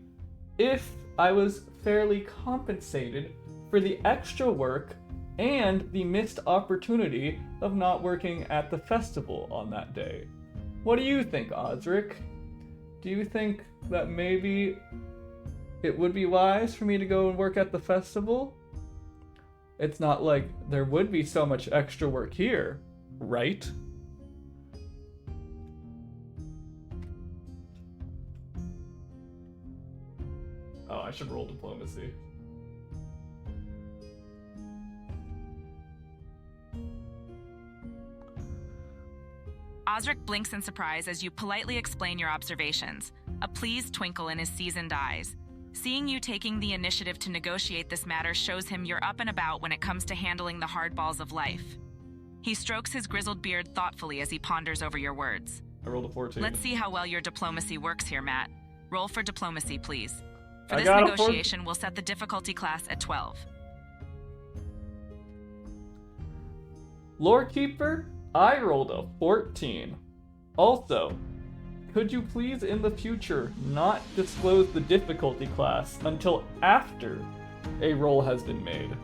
S1: if I was fairly compensated for the extra work and the missed opportunity of not working at the festival on that day. What do you think, Osric? Do you think that maybe it would be wise for me to go and work at the festival? It's not like there would be so much extra work here, right? Oh, I should roll diplomacy.
S2: Osric blinks in surprise as you politely explain your observations, a pleased twinkle in his seasoned eyes. Seeing you taking the initiative to negotiate this matter shows him you're up and about when it comes to handling the hard balls of life. He strokes his grizzled beard thoughtfully as he ponders over your words.
S1: I rolled a 14.
S2: Let's see how well your diplomacy works here, Matt. Roll for diplomacy, please. For
S1: I
S2: this
S1: got a
S2: negotiation, we'll set the difficulty class at 12.
S1: Lorekeeper, I rolled a 14. Also, could you please in the future not disclose the difficulty class until after a roll has been made?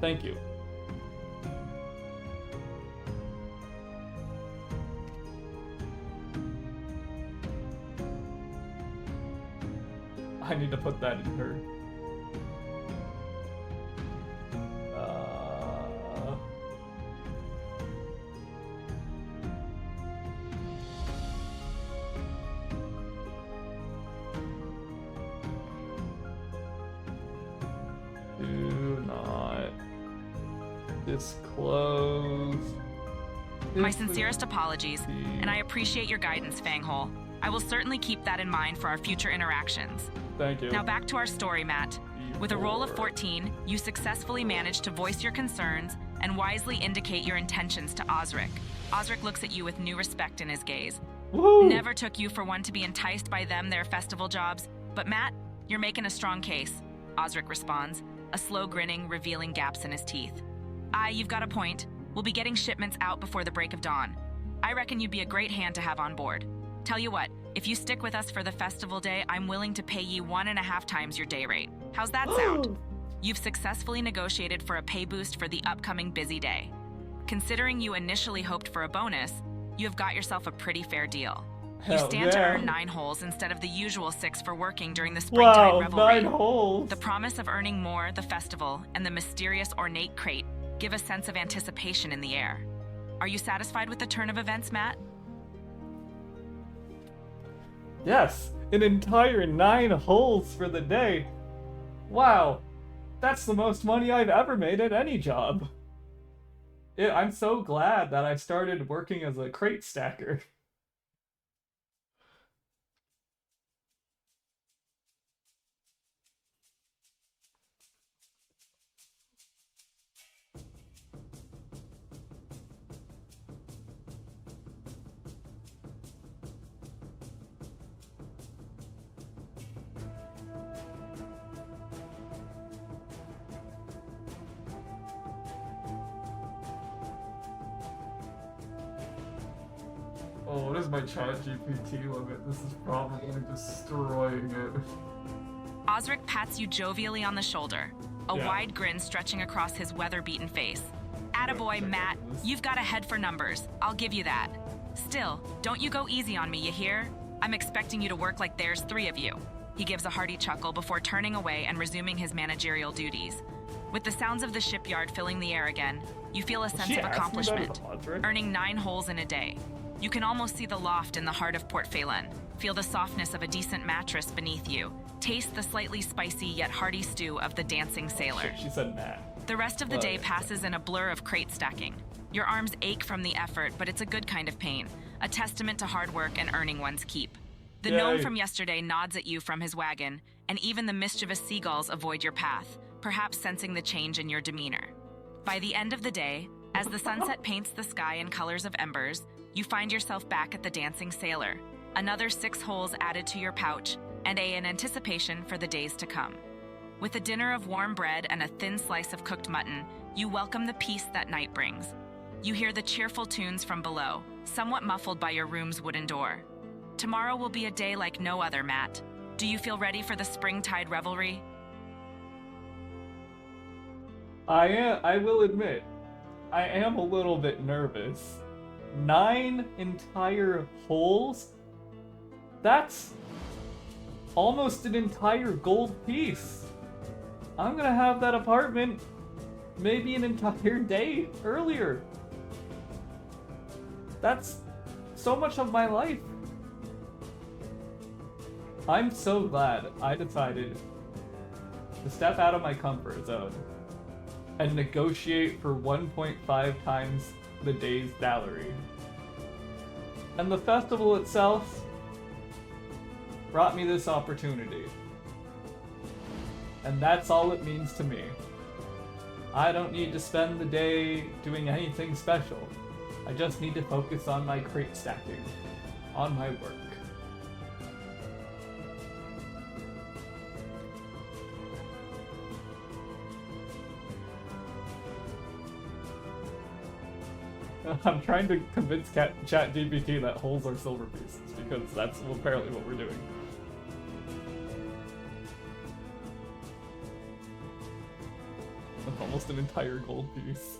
S1: Thank you. I need to put that in her. Do not disclose.
S2: My sincerest apologies, and I appreciate your guidance, Fanghole. I will certainly keep that in mind for our future interactions.
S1: Thank you.
S2: Now back to our story, Matt. With a roll of 14, you successfully managed to voice your concerns and wisely indicate your intentions to Osric. Osric looks at you with new respect in his gaze.
S1: Woo!
S2: Never took you for one to be enticed by their festival jobs, but Matt, you're making a strong case, Osric responds, a slow grinning revealing gaps in his teeth. You've got a point. We'll be getting shipments out before the break of dawn. I reckon you'd be a great hand to have on board. Tell you what, if you stick with us for the festival day, I'm willing to pay ye 1.5 times your day rate. How's that sound? You've successfully negotiated for a pay boost for the upcoming busy day. Considering you initially hoped for a bonus, you have got yourself a pretty fair deal. You
S1: Hell
S2: stand to
S1: yeah.
S2: earn 9 holes instead of the usual 6 for working during the springtime
S1: Wow,
S2: revelry.
S1: 9 holes.
S2: The promise of earning more, the festival, and the mysterious ornate crate give a sense of anticipation in the air. Are you satisfied with the turn of events, Matt?
S1: Yes, an entire 9 holes for the day. Wow, that's the most money I've ever made at any job. I'm so glad that I started working as a crate stacker. Oh, what is my ChatGPT limit? This is probably destroying it.
S2: Osric pats you jovially on the shoulder, a
S1: Yeah.
S2: wide grin stretching across his weather-beaten face. Attaboy, Matt, you've got a head for numbers. I'll give you that. Still, don't you go easy on me, you hear? I'm expecting you to work like there's 3 of you. He gives a hearty chuckle before turning away and resuming his managerial duties. With the sounds of the shipyard filling the air again, you feel a sense
S1: She
S2: of
S1: asked me that
S2: accomplishment,
S1: as Osric?
S2: earning 9 holes in a day. You can almost see the loft in the heart of Port Phelan, feel the softness of a decent mattress beneath you, taste the slightly spicy yet hearty stew of the dancing sailor.
S1: She said Matt.
S2: The rest of the
S1: Well,
S2: day
S1: yeah.
S2: passes in a blur of crate stacking. Your arms ache from the effort, but it's a good kind of pain, a testament to hard work and earning one's keep. The gnome
S1: Yay.
S2: from yesterday nods at you from his wagon, and even the mischievous seagulls avoid your path, perhaps sensing the change in your demeanor. By the end of the day, as the sunset paints the sky in colors of embers, you find yourself back at the Dancing Sailor, another 6 holes added to your pouch, and an anticipation for the days to come. With a dinner of warm bread and a thin slice of cooked mutton, you welcome the peace that night brings. You hear the cheerful tunes from below, somewhat muffled by your room's wooden door. Tomorrow will be a day like no other, Matt. Do you feel ready for the springtide revelry?
S1: I will admit, I am a little bit nervous. 9 entire holes? That's almost an entire gold piece. I'm gonna have that apartment maybe an entire day earlier. That's so much of my life. I'm so glad I decided to step out of my comfort zone and negotiate for 1.5 times the day's salary. And the festival itself brought me this opportunity. And that's all it means to me. I don't need to spend the day doing anything special. I just need to focus on my crate stacking, on my work. I'm trying to convince ChatGPT that holes are silver pieces, because that's apparently what we're doing. Almost an entire gold piece.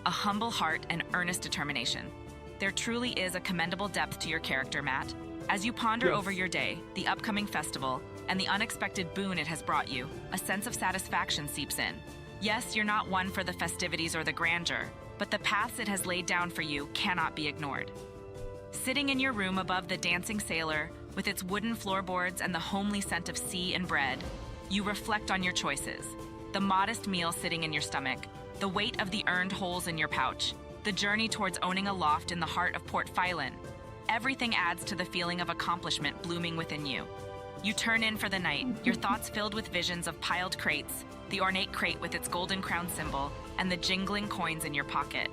S2: A humble heart and earnest determination. There truly is a commendable depth to your character, Matt. As you ponder
S1: Yes.
S2: over your day, the upcoming festival, and the unexpected boon it has brought you, a sense of satisfaction seeps in. Yes, you're not one for the festivities or the grandeur, but the paths it has laid down for you cannot be ignored. Sitting in your room above the dancing sailor, with its wooden floorboards and the homely scent of sea and bread, you reflect on your choices. The modest meal sitting in your stomach, the weight of the earned holes in your pouch, the journey towards owning a loft in the heart of Port Phelan. Everything adds to the feeling of accomplishment blooming within you. You turn in for the night, your thoughts filled with visions of piled crates, the ornate crate with its golden crown symbol, and the jingling coins in your pocket.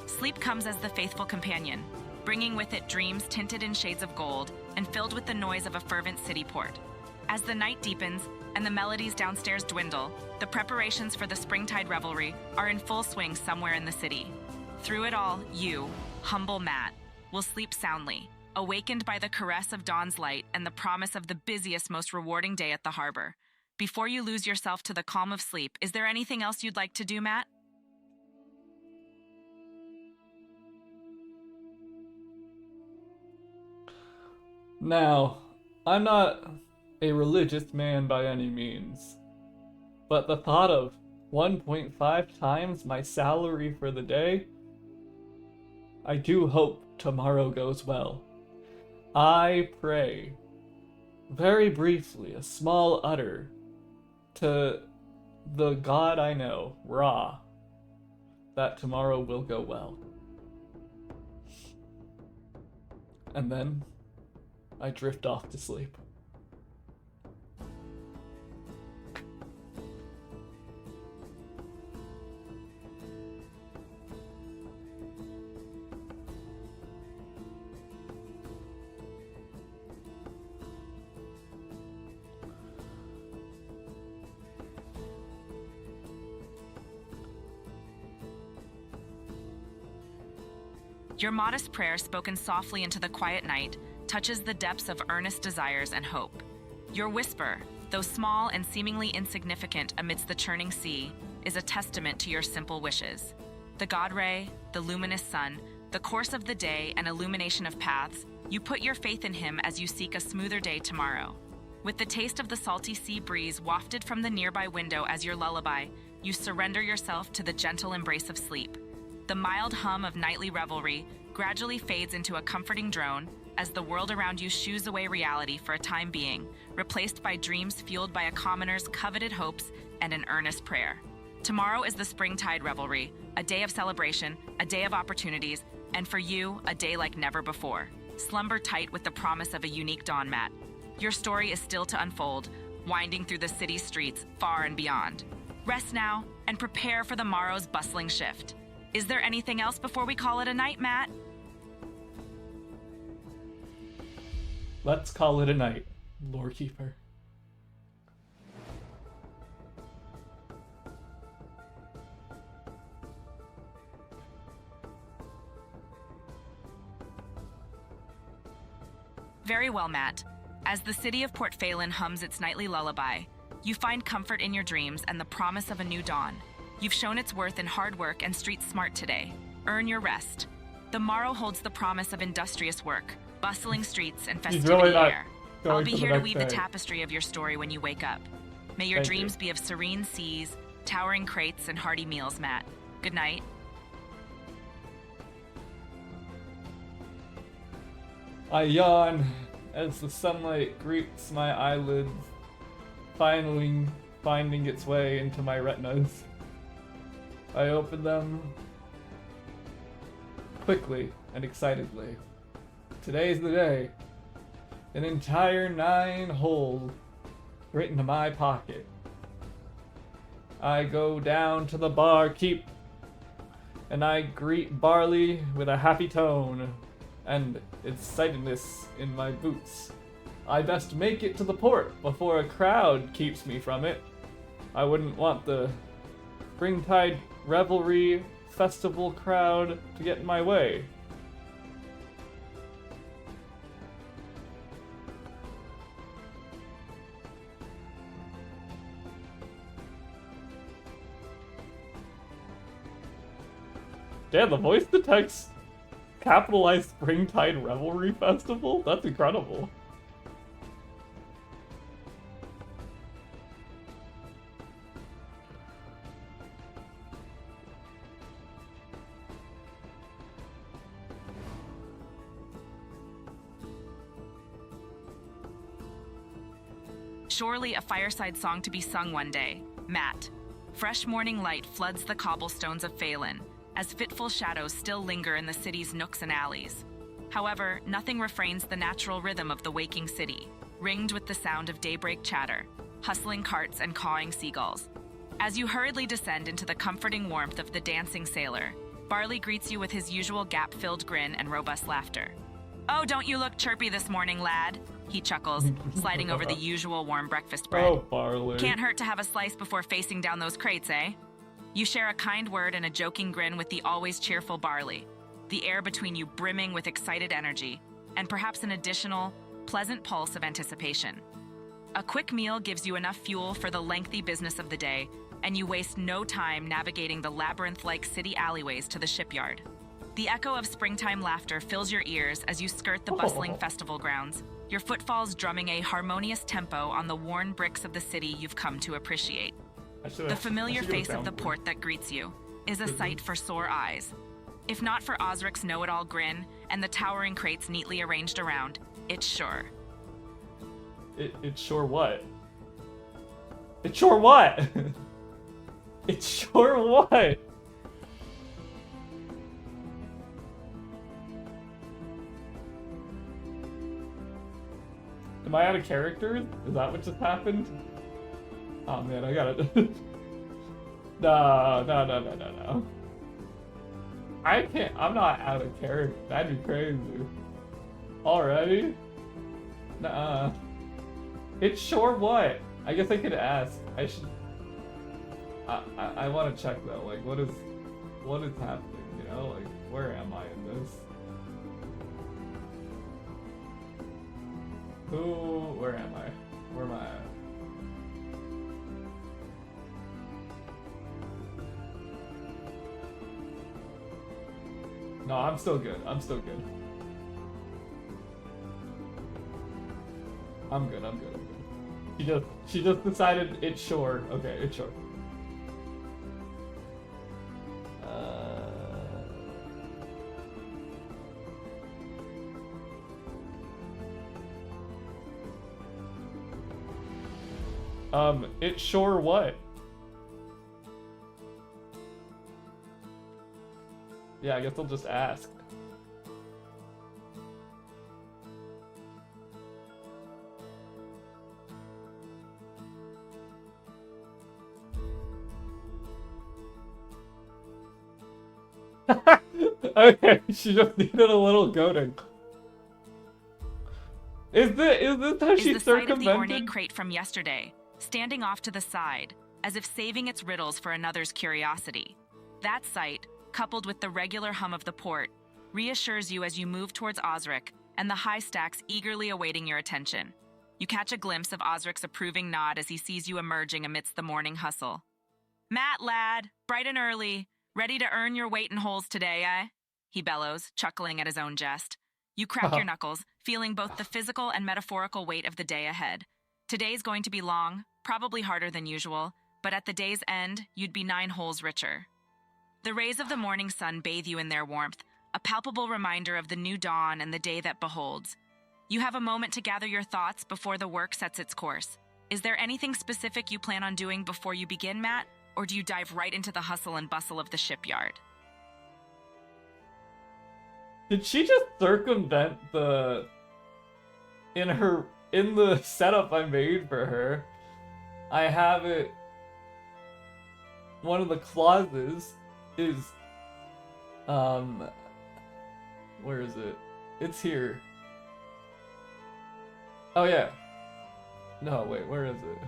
S2: Sleep comes as the faithful companion, bringing with it dreams tinted in shades of gold and filled with the noise of a fervent city port. As the night deepens and the melodies downstairs dwindle, the preparations for the springtide revelry are in full swing somewhere in the city. Through it all, you, humble Matt, will sleep soundly, awakened by the caress of dawn's light and the promise of the busiest, most rewarding day at the harbor. Before you lose yourself to the calm of sleep, is there anything else you'd like to do, Matt?
S1: Now, I'm not a religious man by any means, but the thought of 1.5 times my salary for the day, I do hope tomorrow goes well. I pray, very briefly, a small utter to the God I know, Ra, that tomorrow will go well. And then I drift off to sleep.
S2: Your modest prayer, spoken softly into the quiet night, touches the depths of earnest desires and hope. Your whisper, though small and seemingly insignificant amidst the churning sea, is a testament to your simple wishes. The God ray, the luminous sun, the course of the day and illumination of paths, you put your faith in him as you seek a smoother day tomorrow. With the taste of the salty sea breeze wafted from the nearby window as your lullaby, you surrender yourself to the gentle embrace of sleep. The mild hum of nightly revelry gradually fades into a comforting drone as the world around you shoos away reality for a time being, replaced by dreams fueled by a commoner's coveted hopes and an earnest prayer. Tomorrow is the springtide revelry, a day of celebration, a day of opportunities, and for you, a day like never before. Slumber tight with the promise of a unique dawn, Matt. Your story is still to unfold, winding through the city's streets far and beyond. Rest now and prepare for the morrow's bustling shift. Is there anything else before we call it a night, Matt?
S1: Let's call it a night, Lorekeeper.
S2: Very well, Matt. As the city of Port Phelan hums its nightly lullaby, you find comfort in your dreams and the promise of a new dawn. You've shown its worth in hard work and street smart today. Earn your rest. The morrow holds the promise of industrious work, bustling streets, and
S1: He's
S2: festivity
S1: really not
S2: air.
S1: going
S2: I'll be
S1: for the
S2: here to
S1: next
S2: weave
S1: day.
S2: the tapestry of your story when you wake up. May your
S1: Thank
S2: dreams
S1: you.
S2: be of serene seas, towering crates, and hearty meals, Matt. Good night.
S1: I yawn as the sunlight greets my eyelids, finally finding its way into my retinas. I open them quickly and excitedly. Today's the day. An entire 9 holes right into my pocket. I go down to the barkeep and I greet Barley with a happy tone and its sightedness in my boots. I best make it to the port before a crowd keeps me from it. I wouldn't want the Springtide Revelry Festival crowd to get in my way. Damn, the voice detects capitalized Springtide Revelry Festival? That's incredible.
S2: Surely a fireside song to be sung one day. Matt. Fresh morning light floods the cobblestones of Phelan, as fitful shadows still linger in the city's nooks and alleys. However, nothing refrains the natural rhythm of the waking city, ringed with the sound of daybreak chatter, hustling carts and cawing seagulls. As you hurriedly descend into the comforting warmth of the dancing sailor, Barley greets you with his usual gap-filled grin and robust laughter. "Oh, don't you look chirpy this morning, lad?" he chuckles, sliding over the usual warm breakfast bread.
S1: Oh, Barley.
S2: "Can't hurt to have a slice before facing down those crates, eh?" You share a kind word and a joking grin with the always cheerful Barley, the air between you brimming with excited energy, and perhaps an additional, pleasant pulse of anticipation. A quick meal gives you enough fuel for the lengthy business of the day, and you waste no time navigating the labyrinth-like city alleyways to the shipyard. The echo of springtime laughter fills your ears as you skirt the bustling festival grounds, your footfalls drumming a harmonious tempo on the worn bricks of the city you've come to appreciate. The familiar face of the port that greets you is a sight for sore eyes. If not for Osric's know-it-all grin and the towering crates neatly arranged around, it's sure.
S1: It's sure what? It's sure what? It's sure what? Am I out of character? Is that what just happened? Oh man, I gotta... No. I can't, I'm not out of character. That'd be crazy. Already? Nuh-uh. It's sure what? I guess I could ask. I should... I want to check though, like what is happening, you know? Like, where am I in this? Where am I? Where am I at? No, I'm still good. I'm still good. I'm good. She just decided it's sure. Okay, it's sure. It's sure what? Yeah, I guess I'll just ask. Okay, she just needed a little goading. Is this how she
S2: the sight of the ornate
S1: circumvented?
S2: crate from yesterday, standing off to the side, as if saving its riddles for another's curiosity. That sight, coupled with the regular hum of the port, reassures you as you move towards Osric and the high stacks eagerly awaiting your attention. You catch a glimpse of Osric's approving nod as he sees you emerging amidst the morning hustle. "Matt, lad, bright and early, ready to earn your weight in holes today, eh?" he bellows, chuckling at his own jest. You crack your knuckles, feeling both the physical and metaphorical weight of the day ahead. Today's going to be long, probably harder than usual, but at the day's end, you'd be 9 holes richer. The rays of the morning sun bathe you in their warmth, a palpable reminder of the new dawn and the day that beholds. You have a moment to gather your thoughts before the work sets its course. Is there anything specific you plan on doing before you begin, Matt, or do you dive right into the hustle and bustle of the shipyard?
S1: Did she just circumvent the... In the setup I made for her, I have it... One of the clauses is... Where is it? It's here. Oh yeah. No, wait, where is it?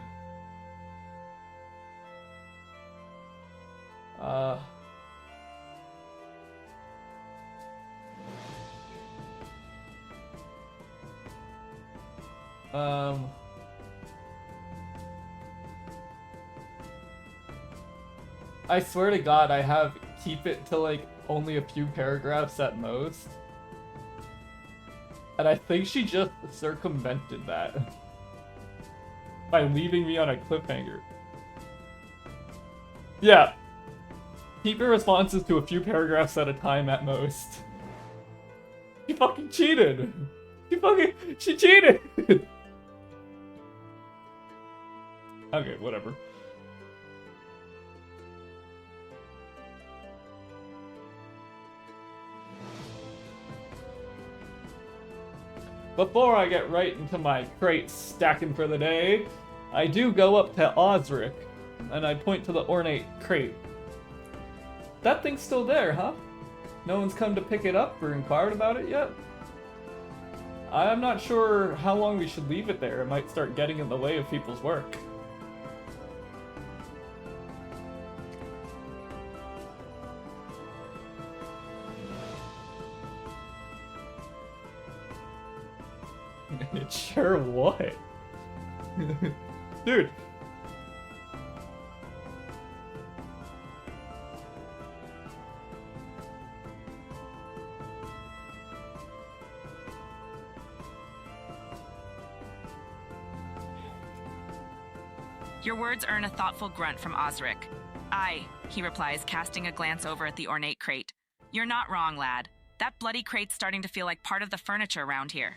S1: Um, I swear to God, I have keep it to like only a few paragraphs at most. And I think she just circumvented that by leaving me on a cliffhanger. Yeah. Keep your responses to a few paragraphs at a time at most. She fucking cheated! She cheated! Okay, whatever. Before I get right into my crate stacking for the day, I do go up to Osric, and I point to the ornate crate. That thing's still there, huh? No one's come to pick it up or inquired about it yet? I'm not sure how long we should leave it there. It might start getting in the way of people's work. It sure would. Dude.
S2: Your words earn a thoughtful grunt from Osric. Aye, he replies, casting a glance over at the ornate crate. You're not wrong, lad. That bloody crate's starting to feel like part of the furniture around here.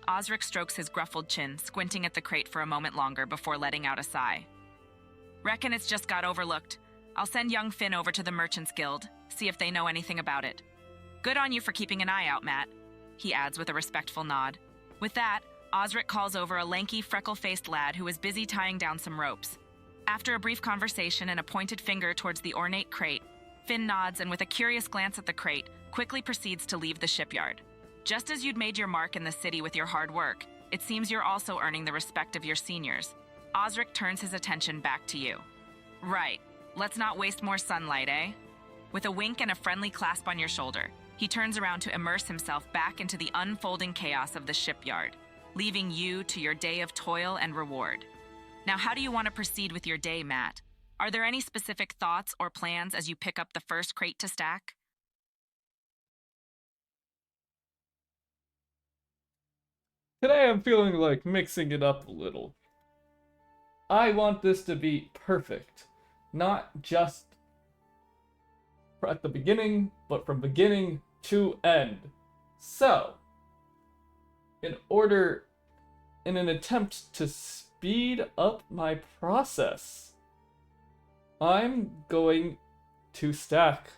S2: Osric strokes his gruffled chin, squinting at the crate for a moment longer before letting out a sigh. Reckon it's just got overlooked. I'll send young Finn over to the Merchants Guild, see if they know anything about it. Good on you for keeping an eye out, Matt, he adds with a respectful nod. With that, Osric calls over a lanky, freckle-faced lad who is busy tying down some ropes. After a brief conversation and a pointed finger towards the ornate crate, Finn nods and with a curious glance at the crate, quickly proceeds to leave the shipyard. Just as you'd made your mark in the city with your hard work, it seems you're also earning the respect of your seniors. Osric turns his attention back to you. Right, let's not waste more sunlight, eh? With a wink and a friendly clasp on your shoulder, he turns around to immerse himself back into the unfolding chaos of the shipyard, leaving you to your day of toil and reward. Now, how do you want to proceed with your day, Matt? Are there any specific thoughts or plans as you pick up the first crate to stack?
S1: Today I'm feeling like mixing it up a little. I want this to be perfect. Not just at the beginning, but from beginning to end. So, in an attempt to speed up my process, I'm going to stack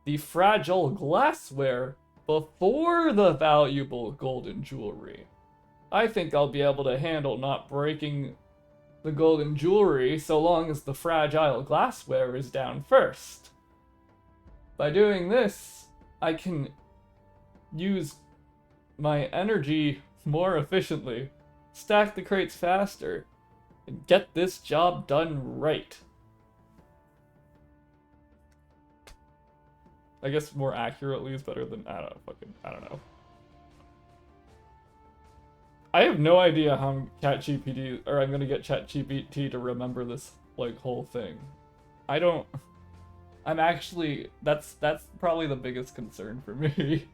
S1: the fragile glassware before the valuable golden jewelry. I think I'll be able to handle not breaking the golden jewelry so long as the fragile glassware is down first. By doing this, I can use my energy more efficiently, stack the crates faster, and get this job done right. I guess more accurately is better than, I don't know. I have no idea how I'm gonna get ChatGPT to remember this, like, whole thing. That's probably the biggest concern for me.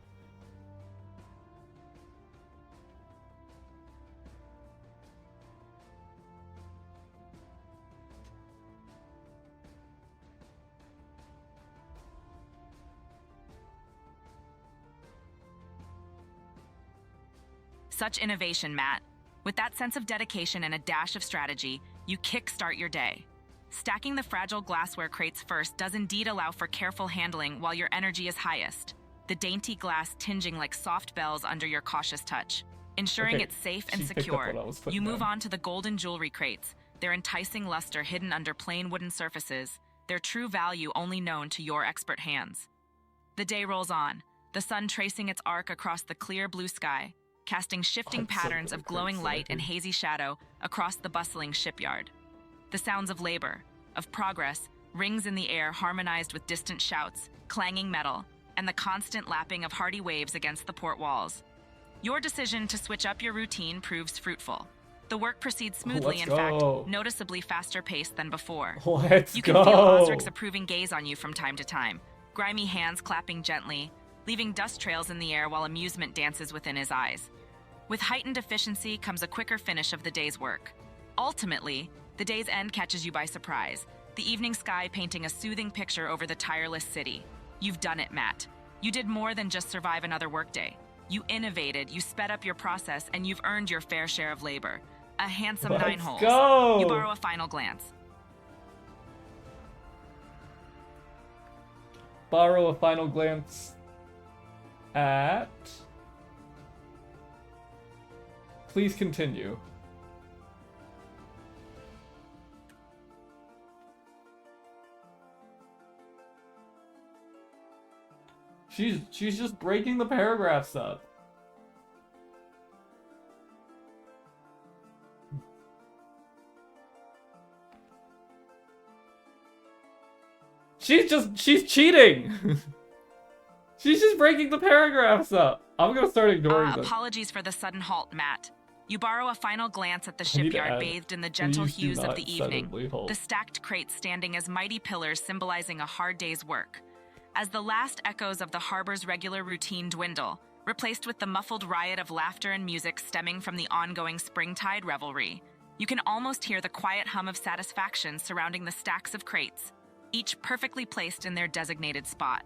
S2: Such innovation, Matt. With that sense of dedication and a dash of strategy, you kickstart your day. Stacking the fragile glassware crates first does indeed allow for careful handling while your energy is highest, the dainty glass tinging like soft bells under your cautious touch. Ensuring it's safe and secure, you move on to the golden jewelry crates, their enticing luster hidden under plain wooden surfaces, their true value only known to your expert hands. The day rolls on. the sun tracing its arc across the clear blue sky, casting shifting
S1: I'm so
S2: patterns
S1: gonna
S2: of glowing light and
S1: criticize.
S2: hazy shadow across the bustling shipyard. The sounds of labor, of progress, rings in the air harmonized with distant shouts, clanging metal, and the constant lapping of hearty waves against the port walls. Your decision to switch up your routine proves fruitful. The work proceeds smoothly,
S1: Let's
S2: in
S1: go.
S2: fact, noticeably faster paced than before.
S1: Let's
S2: You
S1: go.
S2: can feel Osric's approving gaze on you from time to time, grimy hands clapping gently, leaving dust trails in the air while amusement dances within his eyes. With heightened efficiency comes a quicker finish of the day's work. Ultimately, the day's end catches you by surprise, the evening sky painting a soothing picture over the tireless city. You've done it, Matt. You did more than just survive another workday. You innovated, you sped up your process, and you've earned your fair share of labor. A handsome 9
S1: Let's
S2: holes.
S1: go.
S2: You borrow a final glance.
S1: Borrow a final glance at... Please continue. She's just breaking the paragraphs up. She's cheating. She's just breaking the paragraphs up. I'm gonna start ignoring them.
S2: Apologies for the sudden halt, Matt. You borrow a final glance at the
S1: I need to
S2: shipyard
S1: add,
S2: bathed in the gentle
S1: please do
S2: hues of
S1: not
S2: the evening,
S1: suddenly halt.
S2: the stacked crates standing as mighty pillars symbolizing a hard day's work. As the last echoes of the harbor's regular routine dwindle, replaced with the muffled riot of laughter and music stemming from the ongoing springtide revelry, you can almost hear the quiet hum of satisfaction surrounding the stacks of crates, each perfectly placed in their designated spot.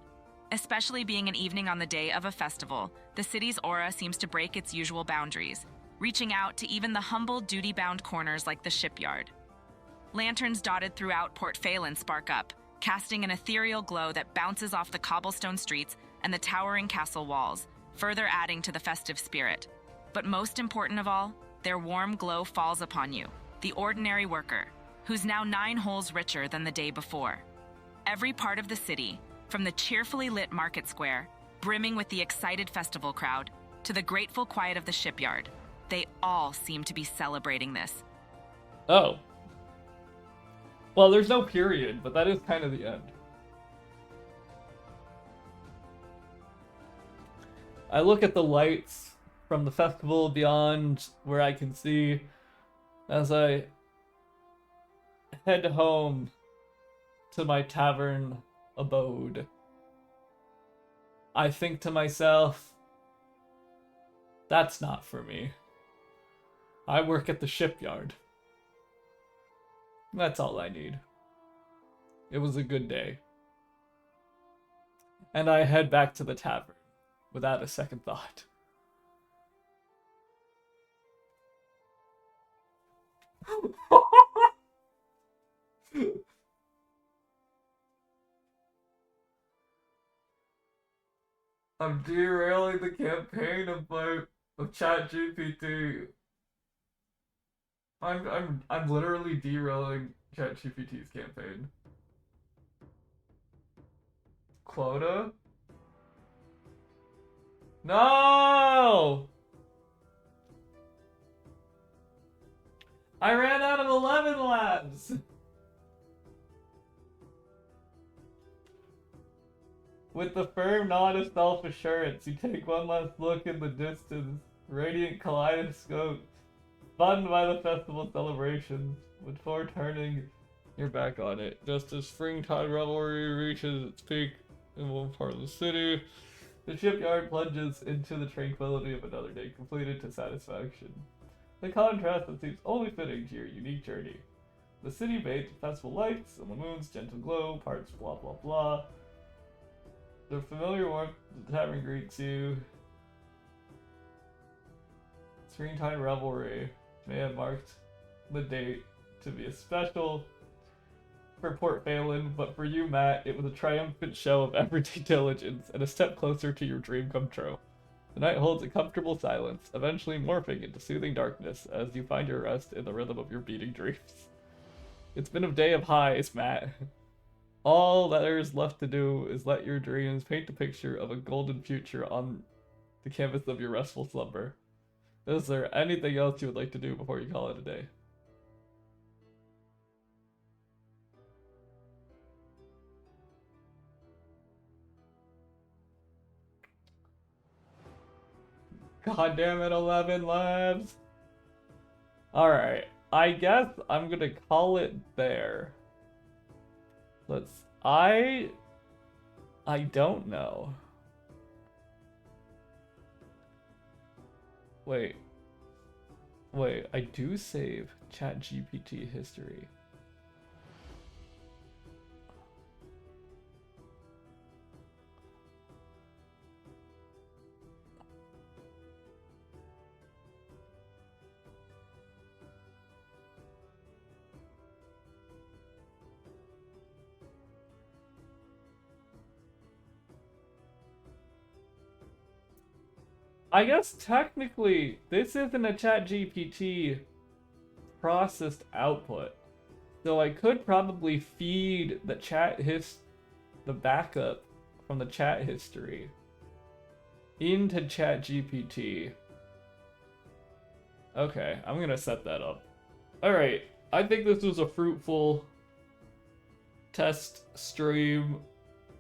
S2: Especially being an evening on the day of a festival, the city's aura seems to break its usual boundaries, reaching out to even the humble, duty-bound corners like the shipyard. Lanterns dotted throughout Port Phelan spark up, casting an ethereal glow that bounces off the cobblestone streets and the towering castle walls, further adding to the festive spirit. But most important of all, their warm glow falls upon you, the ordinary worker, who's now 9 holes richer than the day before. Every part of the city, from the cheerfully lit market square, brimming with the excited festival crowd, to the grateful quiet of the shipyard, they all seem to be celebrating this.
S1: Oh. Well, there's no period, but that is kind of the end. I look at the lights from the festival beyond where I can see as I head home to my tavern abode. I think to myself, that's not for me. I work at the shipyard. That's all I need. It was a good day. And I head back to the tavern without a second thought. I'm derailing the campaign of ChatGPT. I'm literally derailing ChatGPT's campaign. Quota? No! I ran out of 11 labs! With the firm nod of self-assurance, you take one last look in the distance, radiant kaleidoscope, stunned by the festival celebrations, before turning your back on it. Just as springtide revelry reaches its peak in one part of the city, the shipyard plunges into the tranquility of another day completed to satisfaction. The contrast that seems only fitting to your unique journey. The city bathed in festival lights and the moon's gentle glow, parts blah blah blah. The familiar warmth of the tavern greets you. Springtime revelry may have marked the date to be a special for Port Phelan, but for you, Matt, it was a triumphant show of everyday diligence and a step closer to your dream come true. The night holds a comfortable silence, eventually morphing into soothing darkness as you find your rest in the rhythm of your beating dreams. It's been a day of highs, Matt. All that there is left to do is let your dreams paint a picture of a golden future on the canvas of your restful slumber. Is there anything else you would like to do before you call it a day? God damn it, 11 labs. Alright, I guess I'm gonna call it there. I don't know. Wait, I do save ChatGPT history. I guess technically this isn't a ChatGPT processed output. So I could probably feed the backup from the chat history into ChatGPT. Okay, I'm gonna set that up. Alright, I think this was a fruitful test stream.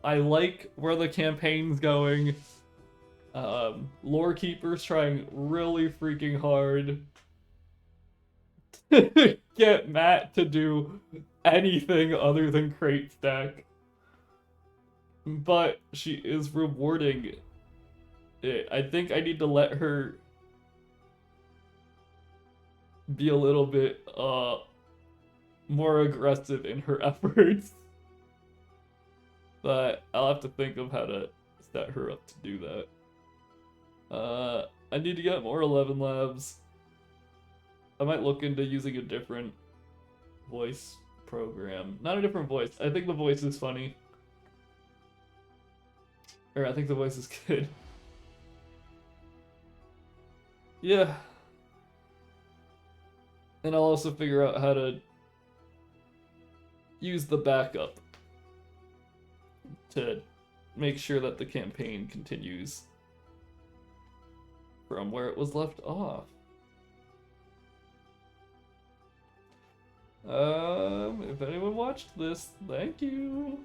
S1: I like where the campaign's going. Lore Keeper's trying really freaking hard to get Matt to do anything other than crate stack. But she is rewarding it. I think I need to let her be a little bit more aggressive in her efforts. But I'll have to think of how to set her up to do that. I need to get more 11 labs. I might look into using a different voice program. Not a different voice. I think the voice is funny. Or I think the voice is good. Yeah. And I'll also figure out how to use the backup to make sure that the campaign continues from where it was left off. If anyone watched this, thank you.